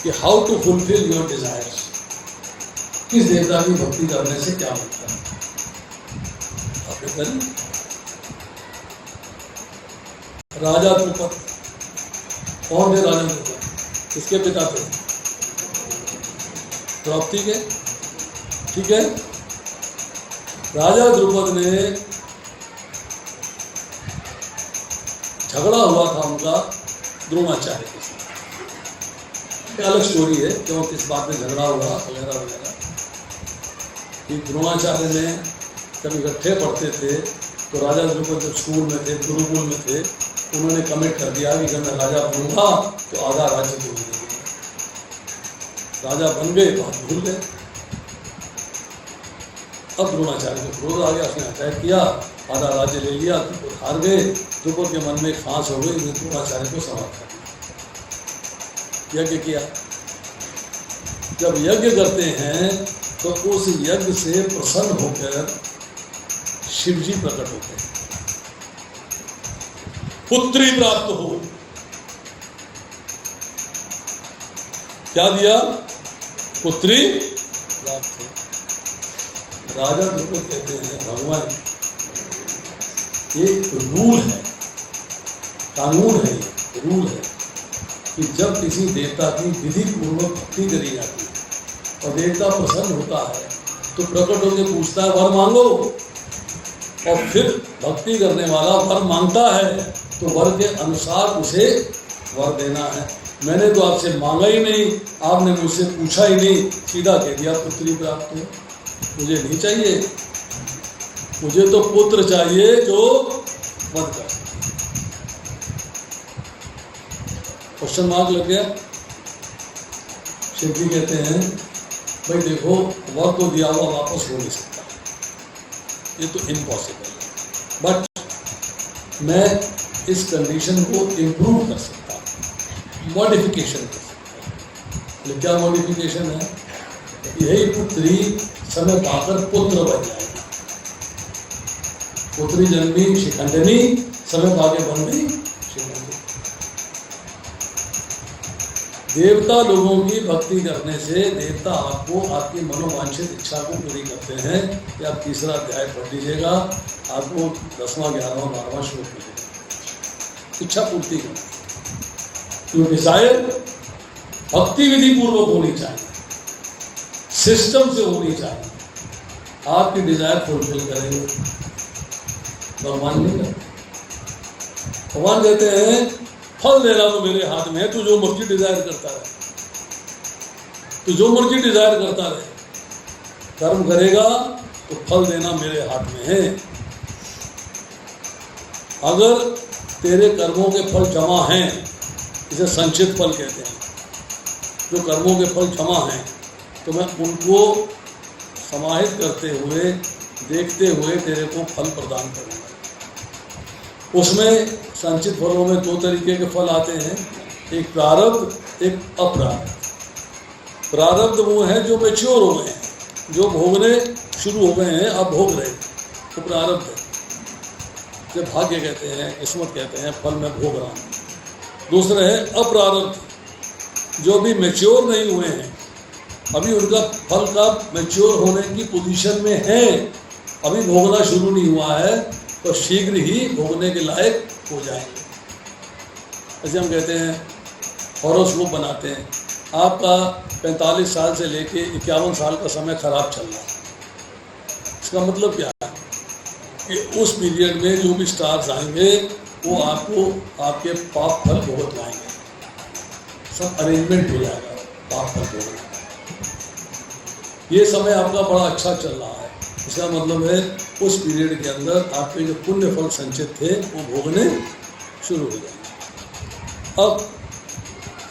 कि how to fulfil your desires, किस देवता की भक्ति करने से क्या मिलता है। आपने करी राजा द्रुपद, कौन थे राजा द्रुपद? किसके पिता थे? द्रौपदी के। ठीक है, राजा द्रुपद ने झगड़ा हुआ था उनका द्रोणाचार्य के साथ। अलग स्टोरी है क्यों किस बात में झगड़ा हुआ वगैरह वगैरह। कि द्रोणाचार्य ने जब इकट्ठे पढ़ते थे तो राजा द्रुपद जब स्कूल में थे, गुरुकुल में थे, उन्होंने कमिट कर दिया कि जब मैं राजा बनूंगा तो आधा राज्य को दे देंगे। राजा बन गए, बात भूल गए। अब द्रोणाचार्य को क्रोध आ गया, उसने अटैक किया, आधा राज्य ले लिया, द्रुपद हार गए। द्रुपद के मन में एक फांस हो गई, द्रोणाचार्य को समाप्त कर दिया। यज्ञ किया। जब यज्ञ करते हैं तो उस यज्ञ से प्रसन्न होकर शिव जी प्रकट होते हैं। पुत्री प्राप्त हो, क्या दिया? पुत्री प्राप्त हो। राजा द्रुपद कहते हैं भगवान ये रूल है, कानून है, रूल है कि जब किसी देवता की विधि पूर्वक भक्ति करी जाती है और देवता प्रसन्न होता है तो प्रकट होकर पूछता है वर मांगो, और फिर भक्ति करने वाला वर मांगता है तो वर के अनुसार उसे वर देना है। मैंने तो आपसे मांगा ही नहीं, आपने मुझसे पूछा ही नहीं, सीधा कह दिया पुत्री प्राप्त हो। मुझे नहीं चाहिए, मुझे तो पुत्र चाहिए जो वध कर। क्वेश्चन मार्क लग गया। शिव जी कहते हैं भाई देखो, वर तो दिया हुआ वापस हो नहीं सकता, ये तो इम्पॉसिबल है, बट मैं इस कंडीशन को इम्प्रूव कर सकता हूँ, मॉडिफिकेशन कर सकता हूँ। क्या मॉडिफिकेशन है? यही पुत्री समय पाकर पुत्र बन जाएगी। पुत्री जन्मी शिखंडनी, समय पाके बन गई शिखंडी। देवता लोगों की भक्ति करने से देवता आपको आपकी मनोवांछित इच्छा को पूरी करते हैं। कि आप 3रा अध्याय पढ़ लीजिएगा, आपको 10वां 11वां 12वां श्लोक मिलेगा। इच्छा पूर्ति करना, डिजायर भक्ति विधि पूर्वक होनी चाहिए, सिस्टम से होनी चाहिए। आपकी डिजायर फुलफिल करेंगे, भगवान नहीं करते। भगवान कहते हैं फल देना तो मेरे हाथ में है, तू जो मर्जी डिजायर करता रहे, तू जो मर्जी डिजायर करता रहे, कर्म करेगा तो फल देना मेरे हाथ में है। अगर तेरे कर्मों के फल जमा हैं, इसे संचित फल कहते हैं, जो कर्मों के फल जमा हैं तो मैं उनको समाहित करते हुए, देखते हुए तेरे को फल प्रदान करूँगा। उसमें संचित फलों में 2 तरीके के फल आते हैं, एक प्रारब्ध, एक अप्रारब्ध। प्रारब्ध वो हैं जो मैच्योर हो गए हैं, जो भोगने शुरू हो गए हैं, अब भोग रहे, तो प्रारब्ध है। जब भाग्य कहते हैं, किस्मत कहते हैं, फल में भोग रहा हूँ। दूसरा है अप्रारब्ध, जो भी मैच्योर नहीं हुए हैं, अभी उनका फल का मैच्योर होने की पोजीशन में है, अभी भोगना शुरू नहीं हुआ है, तो शीघ्र ही भोगने के लायक हो जाएंगे। ऐसे हम कहते हैं हॉरोस्कोप बनाते हैं, आपका 45 साल से लेके 51 साल का समय खराब चल रहा है। इसका मतलब क्या है कि उस पीरियड में जो भी स्टार्स आएंगे वो आपको आपके पाप फल भुगतवाएंगे, सब अरेंजमेंट हो जाएगा पाप फल भुगतने। ये समय आपका बड़ा अच्छा चल रहा है, इसका मतलब है उस पीरियड के अंदर आपके जो पुण्य फल संचित थे वो भोगने शुरू हो जाएंगे। अब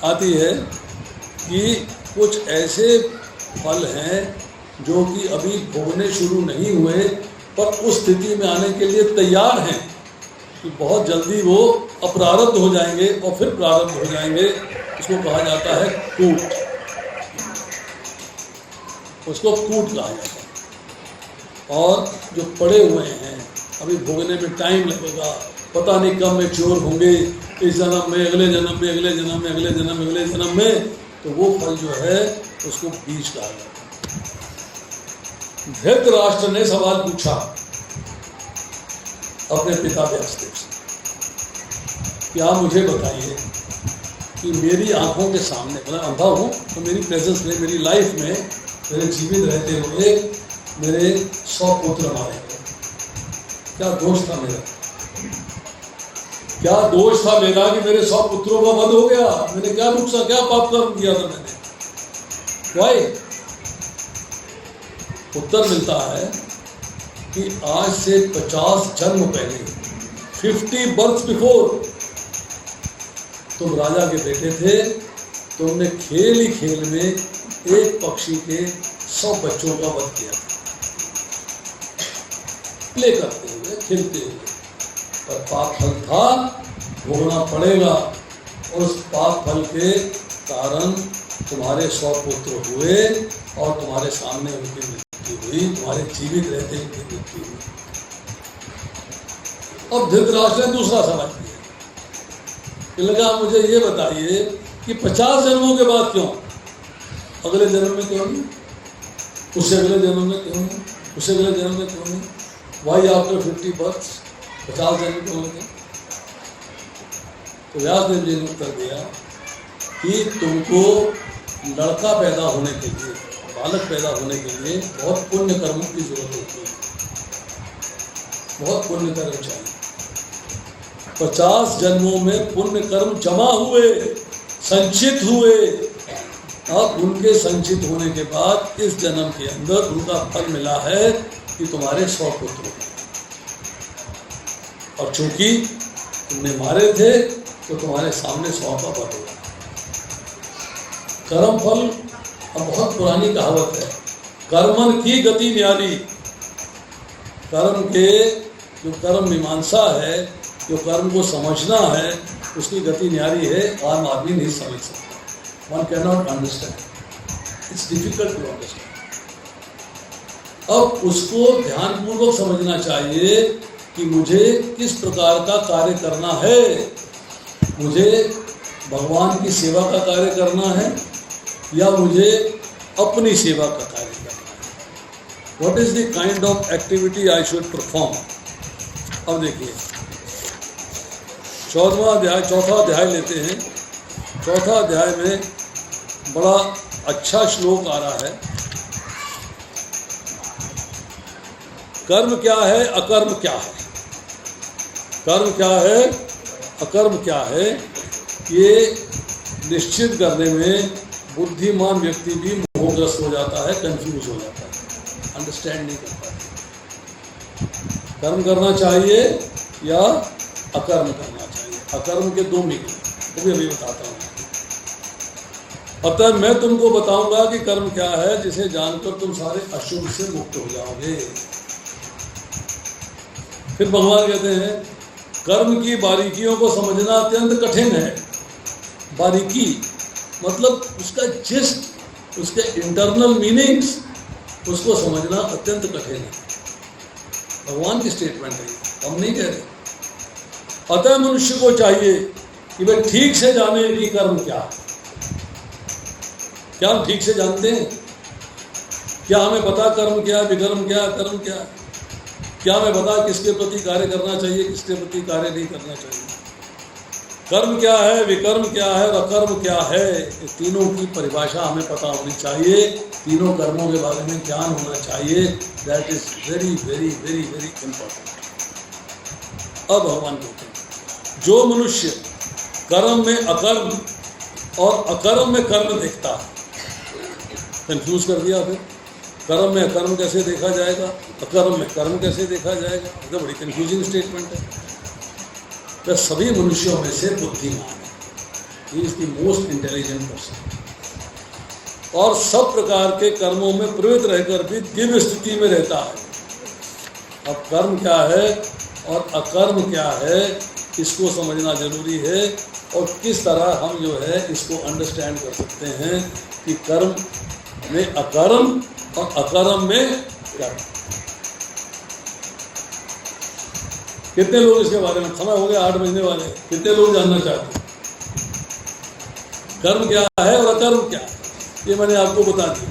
आती है कि कुछ ऐसे फल हैं जो कि अभी भोगने शुरू नहीं हुए, पर उस स्थिति में आने के लिए तैयार हैं कि बहुत जल्दी वो अप्रारब्ध हो जाएंगे और फिर प्रारब्ध हो जाएंगे। इसको कहा जाता है कूट, उसको कूट कहा जाता है। और जो पड़े हुए हैं अभी भोगने में टाइम लगेगा, पता नहीं कब मैच्योर होंगे, इस जन्म में, अगले जन्म में, अगले जन्म में, अगले जन्म में, अगले जन्म में, तो वो फल जो है उसको बीज कहा जाता है। धृतराष्ट्र ने सवाल पूछा अपने पिता व्यासदेव से कि आप मुझे बताइए कि मेरी आंखों के सामने, मैं अंधा हूँ तो मेरी प्रेजेंस में, मेरी लाइफ में, मेरे जीवित रहते हुए मेरे 100 पुत्र मारे गए, क्या दोष था मेरा? क्या दोष था मेरा कि मेरे 100 पुत्रों का वध हो गया? मैंने क्या नुकसान, क्या पाप कर्म किया था मैंने? वाई? उत्तर मिलता है कि आज से 50 जन्म पहले, 50 बर्थ बिफोर, तुम राजा के बेटे थे, तुमने खेल ही खेल में एक पक्षी के 100 बच्चों का वध किया, प्ले करते हुए, खेलते हुए, पर पाप फल था, भोगना पड़ेगा। और उस पाप फल के कारण तुम्हारे 100 पुत्र हुए और तुम्हारे सामने उनकी मृत्यु हुई, तुम्हारे जीवित रहते उनकी मृत्यु हुई। अब धृतराष्ट्र ने दूसरा सवाल किया कि लगा मुझे ये बताइए कि 50 जन्मों के बाद क्यों? अगले जन्म में क्यों नहीं? उससे अगले जन्म में क्यों नहीं? उससे अगले जन्म में क्यों नहीं? वाई आफ्टर 50 बर्थ 50 जन्म क्यों होंगे? तो व्यासदेव जी ने उत्तर दिया कि तुमको लड़का पैदा होने के लिए, बालक पैदा होने के लिए बहुत पुण्य कर्मों की जरूरत होती है, बहुत पुण्य कर्म चाहिए। 50 जन्मों में पुण्य कर्म जमा हुए, संचित हुए, अब उनके संचित होने के बाद इस जन्म के अंदर उनका फल मिला है कि तुम्हारे 100 पुत्र हो। और चूंकि तुमने मारे थे तो तुम्हारे सामने 100 का वध होगा। कर्म फल, अब बहुत पुरानी कहावत है, कर्मन की गति न्यारी। कर्म के, जो कर्म मीमांसा है, जो कर्म को समझना है, उसकी गति न्यारी है, आम आदमी नहीं समझ सकता। One can not understand, it's difficult to understand. अब उसको ध्यानपूर्वक समझना चाहिए कि मुझे किस प्रकार का कार्य करना है। मुझे भगवान की सेवा का कार्य करना है या मुझे अपनी सेवा का कार्य करना है? What is the kind of activity I should perform? अब देखिए, 14वां अध्याय, चौथा अध्याय लेते हैं। चौथा अध्याय में बड़ा अच्छा श्लोक आ रहा है। कर्म क्या है, अकर्म क्या है? कर्म क्या है, अकर्म क्या है, ये निश्चित करने में बुद्धिमान व्यक्ति भी मोहग्रस्त हो जाता है, कंफ्यूज हो जाता है, अंडरस्टैंड नहीं कर पाता। कर्म करना चाहिए या अकर्म करना चाहिए? अकर्म के 2 मीनिंग, वो भी अभी बताता हूँ। अतः मैं तुमको बताऊंगा कि कर्म क्या है, जिसे जानकर तुम सारे अशुभ से मुक्त हो जाओगे। फिर भगवान कहते हैं, कर्म की बारीकियों को समझना अत्यंत कठिन है। बारीकी मतलब उसका जिस्ट, उसके इंटरनल मीनिंग्स, उसको समझना अत्यंत कठिन है। भगवान की स्टेटमेंट है, हम नहीं कह रहे। अतः मनुष्य को चाहिए कि वह ठीक से जाने कि कर्म क्या है। क्या हम ठीक से जानते हैं? क्या हमें पता कर्म क्या, विकर्म क्या, कर्म क्या? क्या हमें पता किसके प्रति कार्य करना चाहिए, किसके प्रति कार्य नहीं करना चाहिए? कर्म क्या है, विकर्म क्या है और अकर्म क्या है, ये तीनों की परिभाषा हमें पता होनी चाहिए। तीनों कर्मों के बारे में ज्ञान होना चाहिए। That is very very very very important. अब भगवान कहते हैं, जो मनुष्य कर्म में अकर्म और अकर्म में कर्म देखता है, कंफ्यूज कर दिया। फिर कर्म में अकर्म कैसे देखा जाएगा, अकर्म में कर्म कैसे देखा जाएगा? तो बड़ी कंफ्यूजिंग स्टेटमेंट है। वह सभी मनुष्यों में से बुद्धिमान है, he is the most intelligent person, और सब प्रकार के कर्मों में प्रवृत्त रहकर भी दिव्य स्थिति में रहता है। अब कर्म क्या है और अकर्म क्या है, इसको समझना जरूरी है। और किस तरह हम जो है इसको अंडरस्टैंड कर सकते हैं कि कर्म में अकर्म और अकर्म में कर्म। कितने लोग इसके बारे में, समय हो गया 8 बजने वाले, कितने लोग जानना चाहते हैं कर्म क्या है और अकर्म क्या है? ये मैंने आपको बता दिया।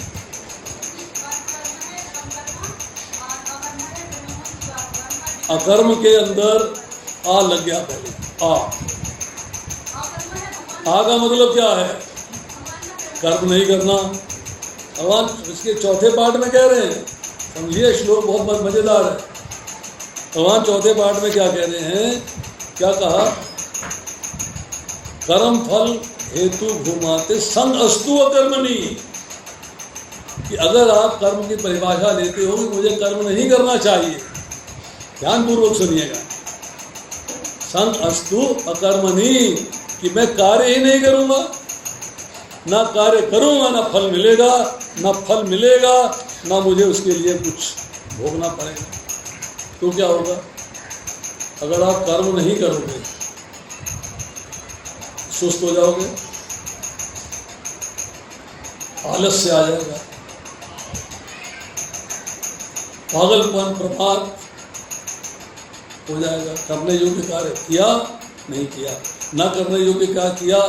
अकर्म के अंदर आ लग गया पहले, आ का मतलब क्या है? कर्म नहीं करना। भगवान इसके चौथे पार्ट में कह रहे हैं, समझिए श्लोक बहुत मजेदार है। भगवान चौथे पार्ट में क्या कह रहे हैं, क्या कहा? कर्म फल हेतु घुमाते संग अस्तु अकर्मणि, कि अगर आप कर्म की परिभाषा लेते हो कि मुझे कर्म नहीं करना चाहिए, ध्यानपूर्वक सुनिएगा, संग अस्तु अकर्मणि, कि मैं कार्य ही नहीं करूंगा, ना कार्य करूंगा, ना फल मिलेगा, ना फल मिलेगा, ना मुझे उसके लिए कुछ भोगना पड़ेगा। तो क्या होगा? अगर आप कर्म नहीं करोगे, सुस्त हो जाओगे, आलस्य आ जाएगा, पागलपन, प्रमाद हो जाएगा। करने योग्य कार्य किया नहीं किया, ना करने योग्य क्या किया,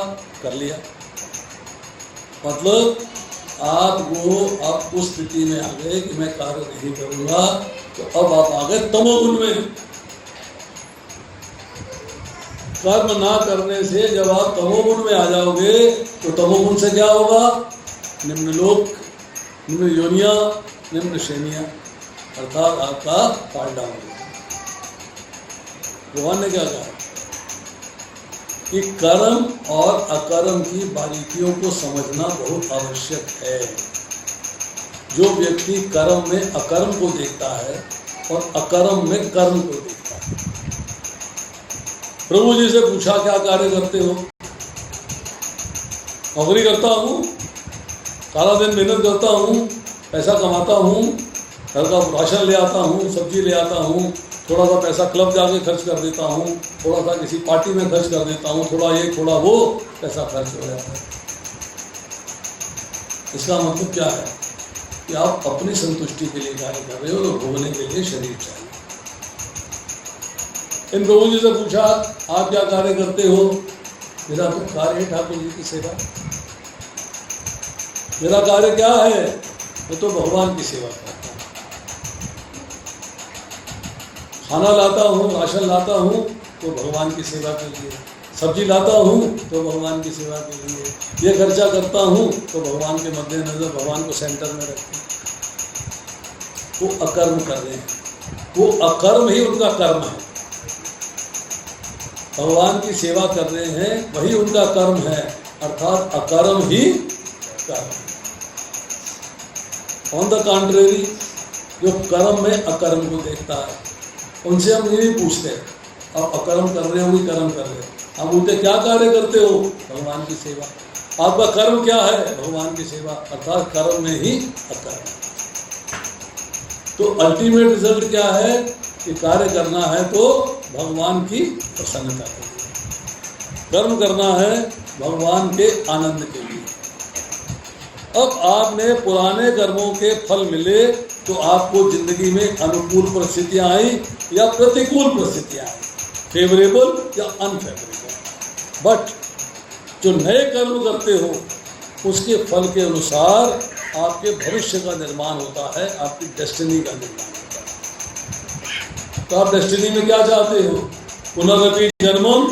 कर लिया। मतलब आप अब उस स्थिति में आ गए कि मैं कार्य नहीं करूंगा, तो अब आप आ गए तमोगुण में। कर्म ना करने से जब आप तमोगुण में आ जाओगे, तो तमोगुण से क्या होगा? निम्न लोक, निम्न योनिया, निम्न श्रेणियां, अर्थात आपका फाल डाउन होगा। भगवान ने क्या कहा कि कर्म और अकर्म की बारीकियों को समझना बहुत आवश्यक है। जो व्यक्ति कर्म में अकर्म को देखता है और अकर्म में कर्म को देखता है। प्रभु जी से पूछा, क्या कार्य करते हो? नौकरी करता हूँ, सारा दिन मेहनत करता हूँ, पैसा कमाता हूँ, घर का राशन ले आता हूँ, सब्जी ले आता हूँ, थोड़ा सा पैसा क्लब जाके खर्च कर देता हूँ, थोड़ा सा किसी पार्टी में खर्च कर देता हूँ, थोड़ा ये थोड़ा वो, पैसा खर्च हो जाता है। इसका मतलब क्या है कि आप अपनी संतुष्टि के लिए कार्य कर रहे हो, तो भोगने के लिए शरीर चाहिए। इन प्रभु जी से पूछा, आप क्या कार्य करते हो? मेरा तो कार्य है ठाकुर जी की सेवा। मेरा कार्य क्या है? मैं तो भगवान की सेवा करता हूँ। खाना लाता हूँ, राशन लाता हूँ, तो भगवान की सेवा के लिए। सब्जी लाता हूँ तो भगवान की सेवा के लिए। ये खर्चा करता हूँ तो भगवान के मद्देनजर, भगवान को सेंटर में रखते हैं। वो अकर्म कर रहे हैं, वो अकर्म ही उनका कर्म है। भगवान की सेवा कर रहे हैं, वही उनका कर्म है, अर्थात अकर्म ही कर्म। ऑन द कॉन्ट्रेरी, जो कर्म में अकर्म को देखता है, उनसे हम नहीं पूछते आप अकर्म कर रहे हो कि कर्म कर रहे हो। हम उनसे क्या कार्य करते हो? भगवान की सेवा। आपका कर्म क्या है? भगवान की सेवा, अर्थात कर्म में ही अकर्म। तो अल्टीमेट रिजल्ट क्या है कि कार्य करना है तो भगवान की प्रसन्नता के लिए, कर्म करना है भगवान के आनंद के लिए। अब आपने पुराने कर्मों के फल मिले तो आपको जिंदगी में अनुकूल परिस्थितियां आई या प्रतिकूल परिस्थितियां आई, फेवरेबल या अनफेवरेबल। बट जो नए कर्म करते हो उसके फल के अनुसार आपके भविष्य का निर्माण होता है, आपकी डेस्टिनी का निर्माण होता है। तो आप डेस्टिनी में क्या चाहते हो? पुनरपि जन्मम,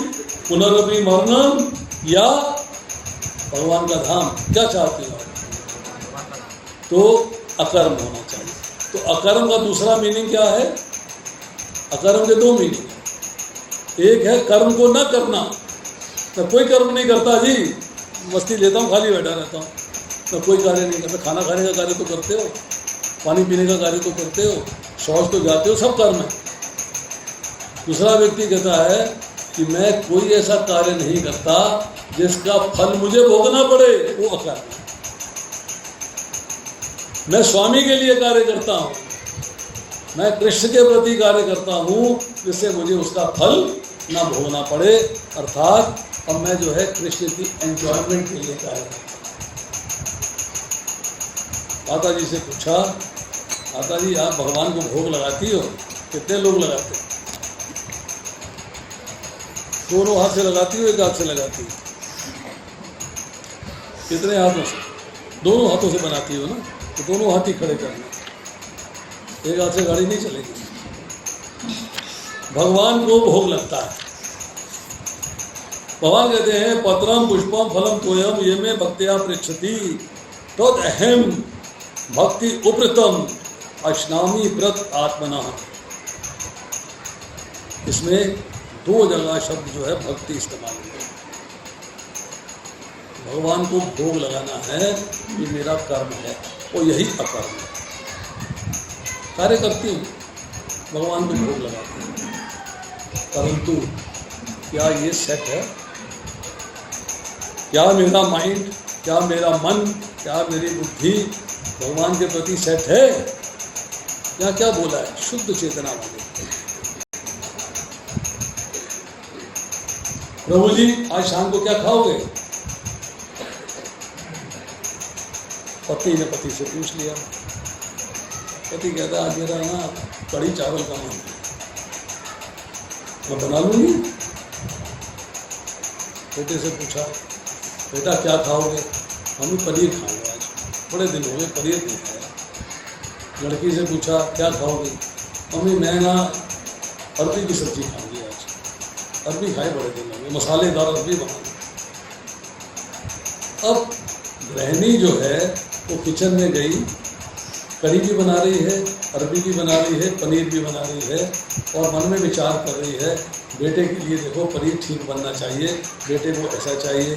पुनरपि मरणम, या भगवान का धाम? क्या चाहते हो? तो अकर्म होना चाहिए। तो अकर्म का दूसरा मीनिंग क्या है? अकर्म के दो मीनिंग है। एक है कर्म को न करना, मैं कोई कर्म नहीं करता जी, मस्ती लेता हूँ, खाली बैठा रहता हूँ, मैं कोई कार्य नहीं करता। खाना खाने का कार्य तो करते हो, पानी पीने का कार्य तो करते हो, शौच तो जाते हो, सब कर्म है। दूसरा व्यक्ति कहता है कि मैं कोई ऐसा कार्य नहीं करता जिसका फल मुझे भोगना पड़े, वो अकर्म है। मैं स्वामी के लिए कार्य करता हूँ, मैं कृष्ण के प्रति कार्य करता हूँ जिससे मुझे उसका फल ना भोगना पड़े, अर्थात अब मैं जो है कृष्ण की एंजॉयमेंट के लिए कार्य करता हूँ। माता जी से पूछा, माता जी आप भगवान को भोग लगाती हो? कितने लोग लगाते हैं? दोनों हाथ से लगाती हो, एक हाथ से लगाती हो? कितने हाथों से? दोनों हाथों से बनाती हो ना, तो दोनों हाथ ही खड़े करना, एक हाथ से गाड़ी नहीं चलेगी। भगवान को भोग लगता है। भगवान कहते हैं पत्रम पुष्पम फलम तोयम ये में भक्त्या पृच्छति तद अहम भक्ति उपृतम अश्नामी व्रत आत्मना। इसमें दो जगह शब्द जो है भक्ति इस्तेमाल हुआ। भगवान को भोग लगाना है, ये मेरा कर्म है, और यही अकर्म है। कार्य करती हूँ, भगवान को भोग लगाते हैं, परंतु क्या ये सेट है? क्या मेरा माइंड, क्या मेरा मन, क्या मेरी बुद्धि भगवान के प्रति सेट है? यहाँ क्या बोला है? शुद्ध चेतना वाले। प्रभु जी आज शाम को क्या खाओगे? पति ने पति से पूछ लिया। पति कहता आज मेरा ना कढ़ी चावल का मन है, मैं बना लूंगी। बेटे से पूछा बेटा क्या खाओगे? हम पनीर खाएंगे, आज बड़े दिन हो गए पनीर नहीं खाया। लड़की से पूछा क्या खाओगी? मम्मी मैं ना अरबी की सब्जी खाऊंगी, आज अरबी खाए बड़े दिन हो गए, मसालेदार अरबी बनाऊंगी। अब गृहिणी जो है वो किचन में गई, कढ़ी भी बना रही है, अरबी भी बना रही है, पनीर भी बना रही है, और मन में विचार कर रही है बेटे के लिए देखो पनीर ठीक बनना चाहिए, बेटे को ऐसा चाहिए,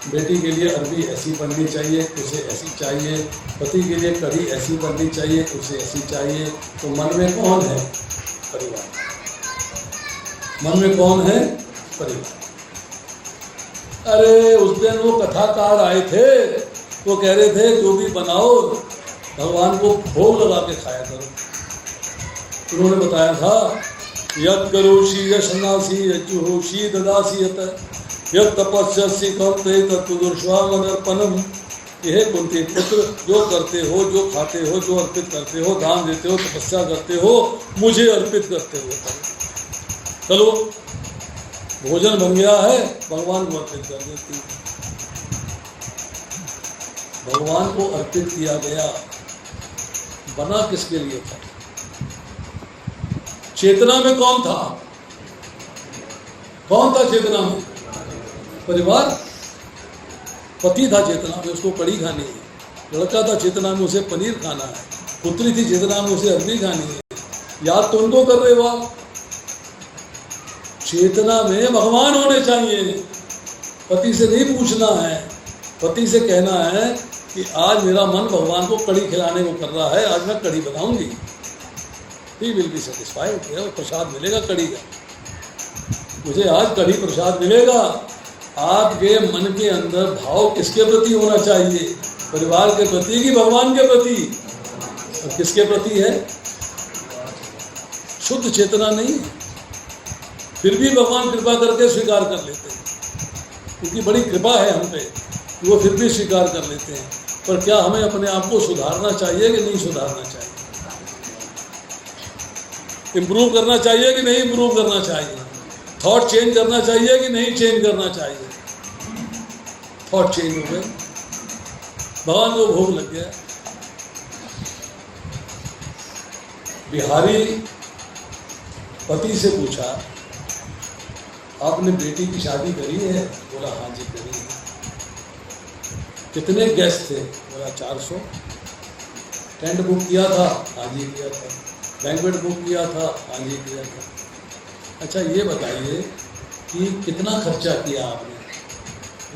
बेटी के लिए अरबी ऐसी बननी चाहिए, उसे ऐसी चाहिए, पति के लिए कढ़ी ऐसी बननी चाहिए, उसे ऐसी चाहिए। तो मन में कौन है? परिवार। मन में कौन है? परिवार। अरे उस दिन वो कथाकार आए थे, वो कह रहे थे जो भी बनाओ भगवान को भोग लगा के खाया करो। उन्होंने बताया था यद करोषि यशनासी यजुहोषि ददासी यत यद तपस्यसि कर्ते तत्पुरुषामनर्पणम। यह कुंती पुत्र जो करते हो, जो खाते हो, जो अर्पित करते हो, दान देते हो, तपस्या करते हो, मुझे अर्पित करते हो। चलो भोजन बन गया है, भगवान को अर्पित कर देती। भगवान को अर्पित किया गया, बना किसके लिए था? चेतना में कौन था? कौन था चेतना में? परिवार। पति था चेतना में, उसको कढ़ी खानी है। लड़का था चेतना में, उसे पनीर खाना है। पुत्री थी चेतना में, उसे अरबी खानी है। याद तो उनको कर रहे हो आप। चेतना में भगवान होने चाहिए। पति से नहीं पूछना है, पति से कहना है कि आज मेरा मन भगवान को कढ़ी खिलाने को कर रहा है, आज मैं कढ़ी बनाऊंगी। ही विल बी सेटिस्फाइड, प्रसाद मिलेगा कढ़ी का, मुझे आज कढ़ी प्रसाद मिलेगा। आपके मन के अंदर भाव किसके प्रति होना चाहिए? परिवार के प्रति कि भगवान के प्रति? और किसके प्रति है? शुद्ध चेतना नहीं है, फिर भी भगवान कृपा करके स्वीकार कर लेते हैं। उनकी बड़ी कृपा है हम पे, वो फिर भी स्वीकार कर लेते हैं। पर क्या हमें अपने आप को सुधारना चाहिए कि नहीं सुधारना चाहिए? इम्प्रूव करना चाहिए कि नहीं इम्प्रूव करना चाहिए? थॉट चेंज करना चाहिए कि नहीं चेंज करना चाहिए? थॉट चेंज हो गए, भगवान को भोग लग गया। बिहारी पति से पूछा आपने बेटी की शादी करी है? बोला हाँ जी करी है। कितने गेस्ट थे? बोला 400। टेंट बुक किया था? हाँ जी किया था। बैंक्वेट बुक किया था? हाँ जी किया था। अच्छा ये बताइए कि कितना खर्चा किया आपने?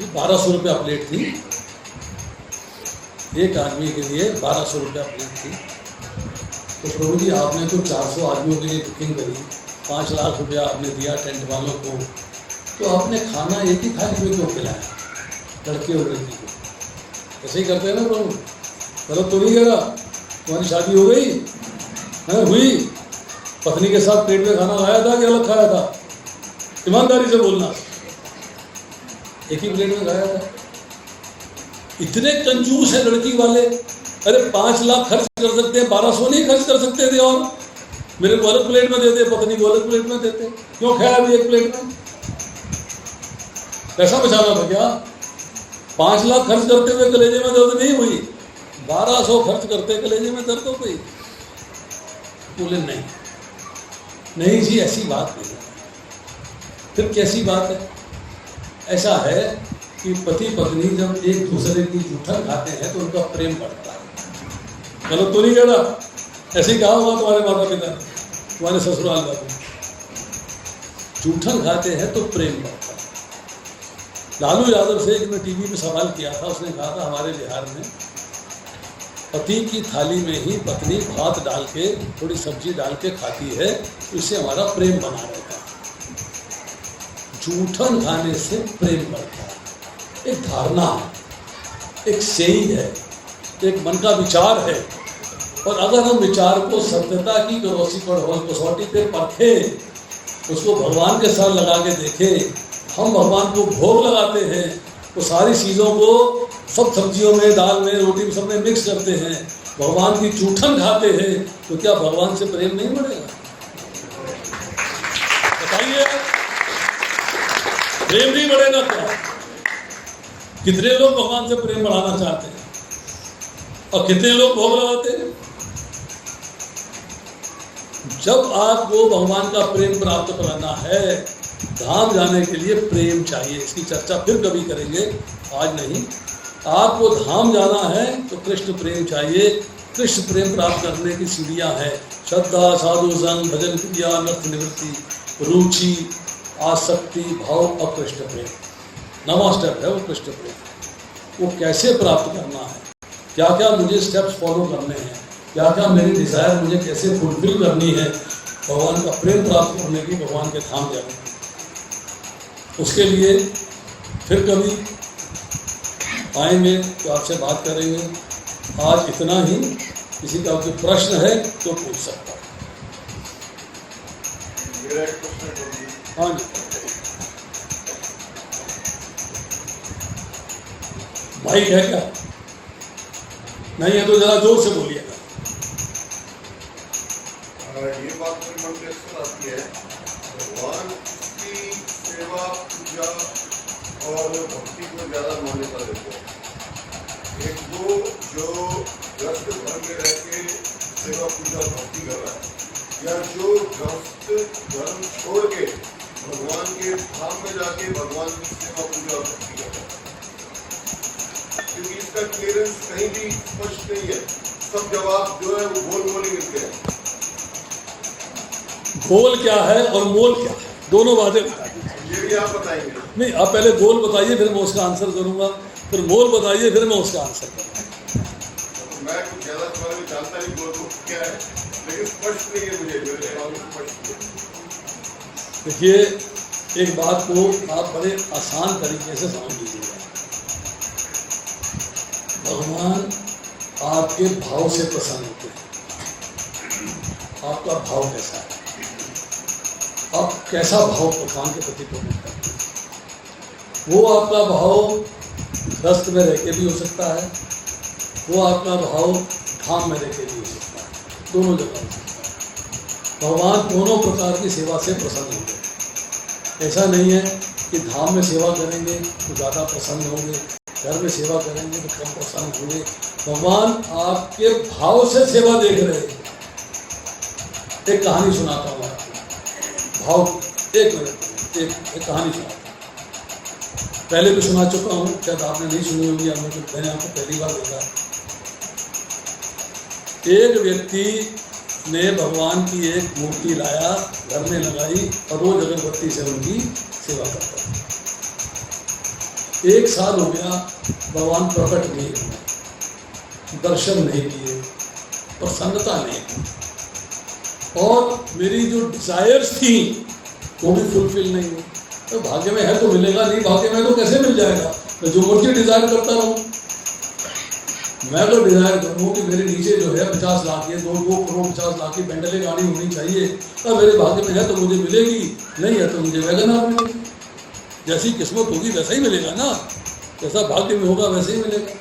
1200 रुपया प्लेट थी, एक आदमी के लिए 1200 रुपया प्लेट थी। तो प्रभु जी आपने तो 400 आदमियों के लिए बुकिंग करी, 5 लाख रुपया आपने दिया टेंट वालों को, तो आपने खाना एक ही थाली में क्यों खिलाया लड़के और लड़की को? ऐसे ही करते हैं ना प्रभु। गलत तो नहीं करा? तुम्हारी शादी हो गई है, हुई, पत्नी के साथ प्लेट में खाना खाया था कि अलग खाया था? ईमानदारी से बोलना। एक ही प्लेट में खाया था। इतने कंजूस है लड़की वाले। अरे 5 लाख खर्च कर सकते हैं, 1200 नहीं खर्च कर सकते थे? और मेरे को अलग प्लेट में देते, पत्नी को अलग प्लेट में देते, क्यों खाया अभी एक प्लेट में? पैसा बचाना था क्या? 5 लाख खर्च करते हुए कलेजे में दर्द नहीं हुई, 1200 खर्च करते कलेजे में दर्द हो गई। बोले नहीं नहीं जी, ऐसी बात नहीं। फिर कैसी बात है? ऐसा है कि पति पत्नी जब एक दूसरे की जूठन खाते हैं तो उनका प्रेम बढ़ता है। गलत तो नहीं कह रहा? ऐसे ही कहा होगा तुम्हारे माता पिता ने, तुम्हारे ससुराल वाले। जूठन खाते हैं तो प्रेम बढ़ता है। लालू यादव से एक ने टीवी पे सवाल किया था, उसने कहा था हमारे बिहार में पति की थाली में ही पत्नी भात डाल के थोड़ी सब्जी डाल के खाती है, तो इससे हमारा प्रेम बना रहता है। जूठन खाने से प्रेम बढ़ता है। एक धारणा है, एक सेइंग है, एक मन का विचार है। और अगर हम विचार को सत्यता की कसौटी पे परखे, उसको भगवान के साथ लगा के देखें, हम भगवान को भोग लगाते हैं, तो सारी चीज़ों को सब सब्जियों में, दाल में, रोटी में, सब में मिक्स करते हैं, भगवान की जूठन खाते हैं, तो क्या भगवान से प्रेम नहीं बढ़ेगा? बताइए, प्रेम नहीं बढ़ेगा क्या? कितने लोग भगवान से प्रेम बढ़ाना चाहते हैं और कितने लोग भोग लगाते हैं? जब आपको भगवान का प्रेम प्राप्त करना है, धाम जाने के लिए प्रेम चाहिए। इसकी चर्चा फिर कभी करेंगे, आज नहीं। आपको धाम जाना है तो कृष्ण प्रेम चाहिए। कृष्ण प्रेम प्राप्त करने की सीढ़ियाँ हैं: श्रद्धा, साधु संग, भजन क्रिया, नर्थ निवृत्ति, रुचि, आसक्ति, भाव और कृष्ण प्रेम। 9वां स्टेप है वो कृष्ण प्रेम। वो कैसे प्राप्त करना है, क्या क्या मुझे स्टेप्स फॉलो करने हैं, क्या क्या मेरी डिज़ायर मुझे कैसे फुलफिल करनी है भगवान का प्रेम प्राप्त करने की, भगवान के धाम जाने की। उसके लिए फिर कभी आएंगे तो आपसे बात करेंगे। आज इतना ही। किसी का कोई प्रश्न है तो पूछ सकता है। हाँ जी, माइक है क्या? नहीं है तो जरा जोर से बोलिएगा। ये बात मेरे मन में अक्सर आती है, भगवान की सेवा, पूजा और भक्ति को ज्यादा मान्यता देते हैं। एक वो जो गृहस्थ घर में रह के सेवा, पूजा, भक्ति कर रहा है, या जो गृहस्थ धर्म छोड़ के भगवान के धाम में जाके भगवान की सेवा, पूजा और भक्ति कर रहा है। क्योंकि इसका क्लियरेंस कहीं भी स्पष्ट नहीं है। सब जवाब जो है वो गोल ही मिलते हैं। गोल क्या है और मोल क्या है, दोनों बातें बता दीजिए। ये भी आप बताएंगे? नहीं, आप पहले गोल बताइए, फिर मैं उसका आंसर करूंगा। फिर मोल बताइए, फिर मैं उसका आंसर करूंगा। मैं कुछ ज्यादा बारे में जानता नहीं गोल क्या है, लेकिन स्पष्ट नहीं है मुझे, मेरे दिमाग में स्पष्ट नहीं। देखिए, एक बात को आप बड़े आसान तरीके से समझ लीजिएगा। भगवान आपके भाव से प्रसन्न होते हैं। आपका भाव कैसा है, आप कैसा भाव भगवान के प्रति प्रकट करते हैं। वो आपका भाव दस्त में रह के भी हो सकता है, वो आपका भाव धाम में रह के भी हो सकता है, दोनों जगह हो सकता है। भगवान दोनों प्रकार की सेवा से प्रसन्न होंगे। ऐसा नहीं है कि धाम में सेवा करेंगे तो ज़्यादा प्रसन्न होंगे, घर में सेवा करेंगे तो कम प्रसन्न होंगे। भगवान आपके भाव से सेवा देख रहे हैं। एक कहानी सुनाता हूँ आपको, भाव, एक मिनट, एक कहानी सुनाता हूँ। पहले भी सुना चुका हूँ, शायद आपने नहीं सुनी होगी, मैंने आपको पहली बार देखा। एक व्यक्ति ने भगवान की एक मूर्ति लाया, घर में लगाई और रोज अगरबत्ती से उनकी सेवा करता था। 1 साल हो गया, भगवान प्रकट नहीं हुए, दर्शन नहीं किए, प्रसन्नता नहीं की, और मेरी जो डिजायर्स थी वो भी फुलफिल नहीं हुई। तो भाग्य में है तो मिलेगा, नहीं भाग्य में तो कैसे मिल जाएगा? मैं जो मर्जी डिजायर करता रहूँ। मैं तो डिजायर करूँ कि मेरे नीचे जो है 50 लाख, ये 2 करोड़ 50 लाख की पेंडले गाड़ी होनी चाहिए, और मेरे भाग्य में है तो मुझे मिलेगी, नहीं है तो मुझे वैगनआर मिलेगी। जैसी किस्मत होगी वैसा ही मिलेगा ना, जैसा भाग्य में होगा वैसे ही मिलेगा।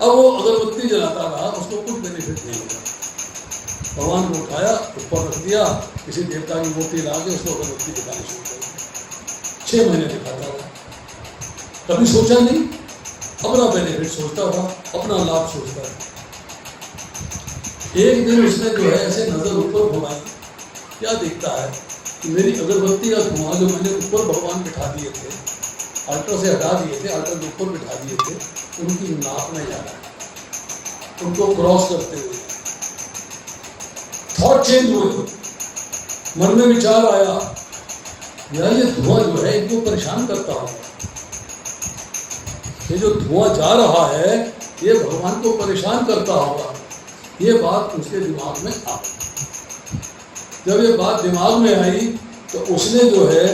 अब वो अगरबत्ती जलाता रहा, उसको कुछ बेनिफिट नहीं होगा। भगवान को उठाया, ऊपर रख दिया, किसी देवता की मूर्ति ला के उसको अगरबत्ती दिखानी शुरू कर दी। 6 महीने दिखाता रहा, कभी सोचा नहीं, अपना बेनिफिट सोचता था, अपना लाभ सोचता था। एक दिन उसने जो है ऐसे नजर ऊपर घुमाई, क्या देखता है कि मेरी अगरबत्ती का धुआं जो मैंने ऊपर भगवान बिठा दिए थे, अल्टर से हटा दिए थे, अल्टर के ऊपर बिठा दिए थे, उनकी नाक में जा रहा है, उनको क्रॉस करते हुए। थॉट चेंज हुए, मन में विचार आया, यार ये धुआं जो है इनको परेशान करता होगा, ये जो धुआं जा रहा है ये भगवान को परेशान करता होगा। ये बात उसके दिमाग में आ गई। जब ये बात दिमाग में आई तो उसने जो है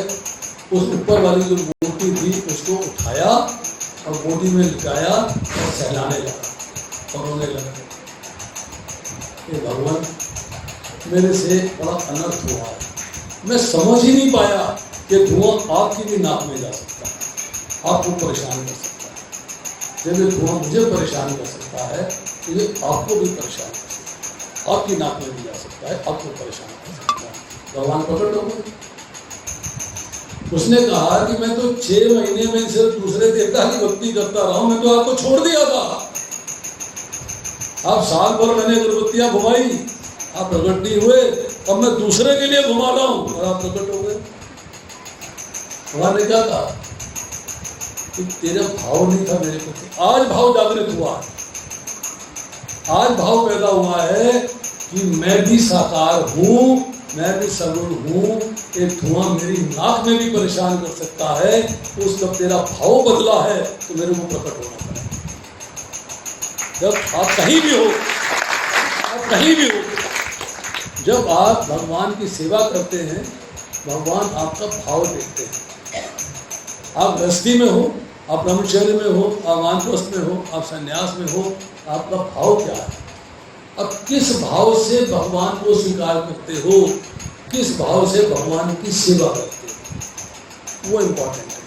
उस ऊपर वाली जो मूर्ति थी उसको उठाया और गोदी में लिटाया और सहलाने लगा और रोने लगा कि भगवान मेरे से बड़ा अनर्थ हुआ है, मैं समझ ही नहीं पाया कि धुआं आपकी भी नाक में जा सकता है, आपको परेशान कर सकता है। जब ये धुआं मुझे परेशान कर सकता है तो ये आपको भी परेशान कर सकता है, आपकी नाक में भी जा सकता है, आपको परेशान कर सकता है। भगवान प्रकट हो गए। उसने कहा कि मैं तो 6 महीने में सिर्फ दूसरे देवता की भक्ति करता रहा हूं, मैं तो आपको छोड़ दिया था। आप साल भर मैंने अगरबत्तियां घुमाई, आप प्रकट नहीं हुए, अब मैं दूसरे के लिए घुमा रहा हूं और आप प्रकट हो गए। भगवान ने क्या कहा कि तेरा भाव नहीं था मेरे प्रति, आज भाव जागृत हुआ, आज भाव पैदा हुआ है कि मैं भी साकार हूं, मैं भी सगुण हूं, एक धुआं मेरी नाक में भी परेशान कर सकता है। तो उस जब तेरा भाव बदला है तो मेरे को प्रकट होना पड़ा। जब आप कहीं भी हो, आप कहीं भी हो, जब आप भगवान की सेवा करते हैं, भगवान आपका भाव देखते हैं। आप गृहस्थी में हो, आप ब्रह्मचर्य में हो, आप वानप्रस्थ में हो, आप संन्यास में हो, आपका भाव क्या है? अब किस भाव से भगवान को स्वीकार करते हो, किस भाव से भगवान की सेवा करते हो, वो इम्पोर्टेंट है।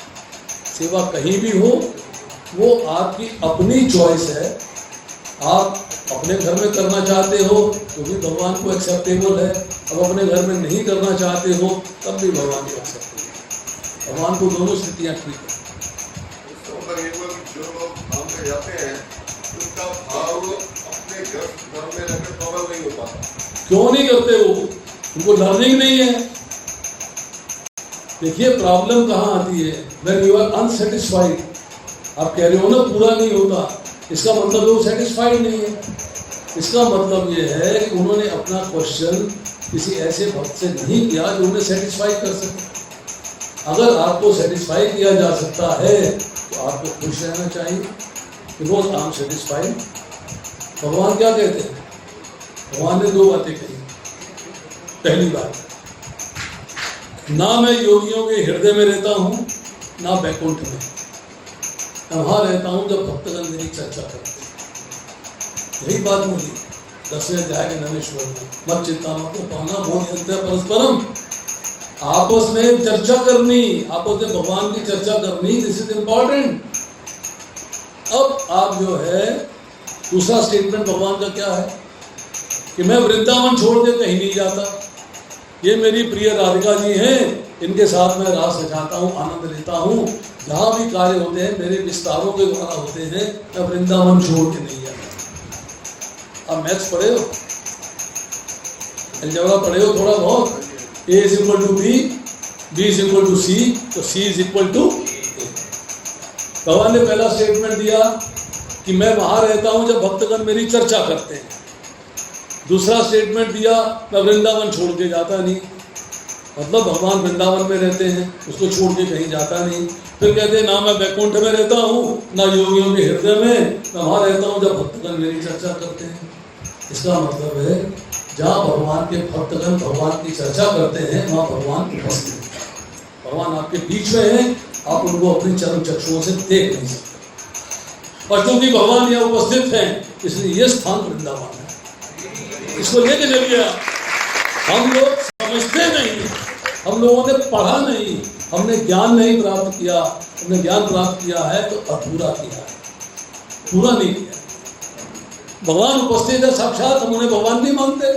सेवा कहीं भी हो वो आपकी अपनी चॉइस है। आप अपने घर में करना चाहते हो तो भी भगवान को एक्सेप्टेबल है, अब अपने घर में नहीं करना चाहते हो तब भी भगवान को एक्सेप्टेबल है। भगवान को दोनों स्थितियाँ ठीक है। जो लोग काम पे जाते हैं उसका भाव अपने घर में रहकर कवर नहीं हो पाता। क्यों नहीं करते हो? उनको लर्निंग नहीं है। देखिए प्रॉब्लम कहाँ आती है, व्हेन यू आर अनसेटिस्फाइड। आप कह रहे हो ना पूरा नहीं होता, इसका मतलब वो सेटिस्फाइड नहीं है। इसका मतलब ये है कि उन्होंने अपना क्वेश्चन किसी ऐसे भक्त से नहीं किया जो उन्हें सेटिस्फाई कर सके। अगर आपको सेटिस्फाई किया जा सकता है तो आपको खुश रहना चाहिए, बिकॉज आई एम सेटिस्फाइड। भगवान क्या कहते हैं? भगवान ने 2 बातें कही। पहली बात, ना मैं योगियों के हृदय में रहता हूँ ना बैकुंठ में, मैं वहां रहता हूँ जब भक्तगण मेरी चर्चा करते हैं। यही बात मुझे 10वें अध्याय के 9वें श्लोक में, मत चिंता मत पाना बोधयन्ते परस्परम, आपस में चर्चा करनी, आपस में भगवान की चर्चा करनी, दिस इज इम्पॉर्टेंट। अब आप जो है दूसरा स्टेटमेंट भगवान का क्या है कि मैं वृंदावन छोड़ के कहीं नहीं जाता, ये मेरी प्रिय राधिका जी हैं, इनके साथ मैं रास रचाता हूँ, आनंद लेता हूँ, जहाँ भी कार्य होते हैं मेरे विस्तारों के द्वारा होते हैं, मैं वृंदावन छोड़ के नहीं जाता। अब मैथ्स पढ़े हो, अलजेब्रा पढ़े हो थोड़ा बहुत, A is equal to B, B is equal to C, तो C is equal to A। भगवान ने पहला स्टेटमेंट दिया कि मैं वहां रहता हूं जब भक्तगण मेरी चर्चा करते हैं। दूसरा स्टेटमेंट दिया मैं वृंदावन छोड़ के जाता नहीं, मतलब भगवान वृंदावन में रहते हैं, उसको छोड़ के कहीं जाता नहीं। फिर कहते हैं ना मैं बैकुंठ में रहता हूँ ना योगियों के हृदय में, मैं वहां रहता हूँ जब भक्तगण मेरी चर्चा करते हैं। इसका मतलब है जहाँ भगवान के भक्तगण भगवान की चर्चा करते हैं वहाँ भगवान उपस्थित हैं। भगवान आपके बीच में हैं, आप उनको अपनी चरण चक्षुओं से देख नहीं सकते, और क्योंकि भगवान यहाँ उपस्थित हैं इसलिए ये स्थान वृंदावन है। इसको लेके चलिए। हम लोग समझते नहीं, हम लोगों ने पढ़ा नहीं, हमने ज्ञान नहीं प्राप्त किया। हमने ज्ञान प्राप्त किया है तो अधूरा किया है, पूरा नहीं किया। भगवान उपस्थित है साक्षात, हम उन्हें भगवान नहीं मानते।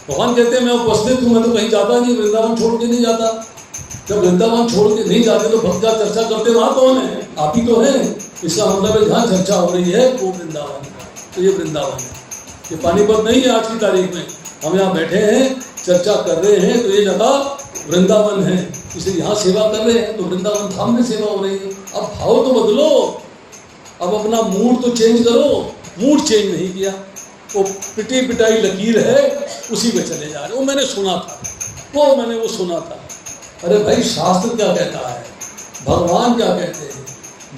भगवान कहते हैं मैं उपस्थित हूं, मैं तो कहीं जाता नहीं, वृंदावन छोड़ के नहीं जाता। जब वृंदावन छोड़ के नहीं जाते तो भक्त का चर्चा करते वहां कौन है? आप ही तो हैं। इसका मतलब है जहाँ चर्चा हो रही है वो वृंदावन है। तो ये वृंदावन है, ये पानीपत नहीं है। आज की तारीख में हम यहाँ बैठे हैं, चर्चा कर रहे हैं, तो ये जगह वृंदावन है, इसलिए यहाँ सेवा कर रहे हैं, तो वृंदावन धाम में सेवा हो रही है। अब भाव तो बदलो, अब अपना मूड तो चेंज करो। मूड चेंज नहीं किया, वो पिटी पिटाई लकीर है, उसी में चले जा रहे। वो मैंने सुना था, मैंने वो सुना था। अरे भाई, शास्त्र क्या कहता है, भगवान क्या कहते हैं,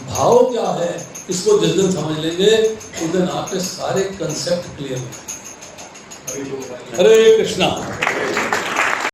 भाव क्या है, इसको जिस दिन समझ लेंगे उस दिन आपके सारे कंसेप्ट क्लियर हो जाएंगे। हरे कृष्णा।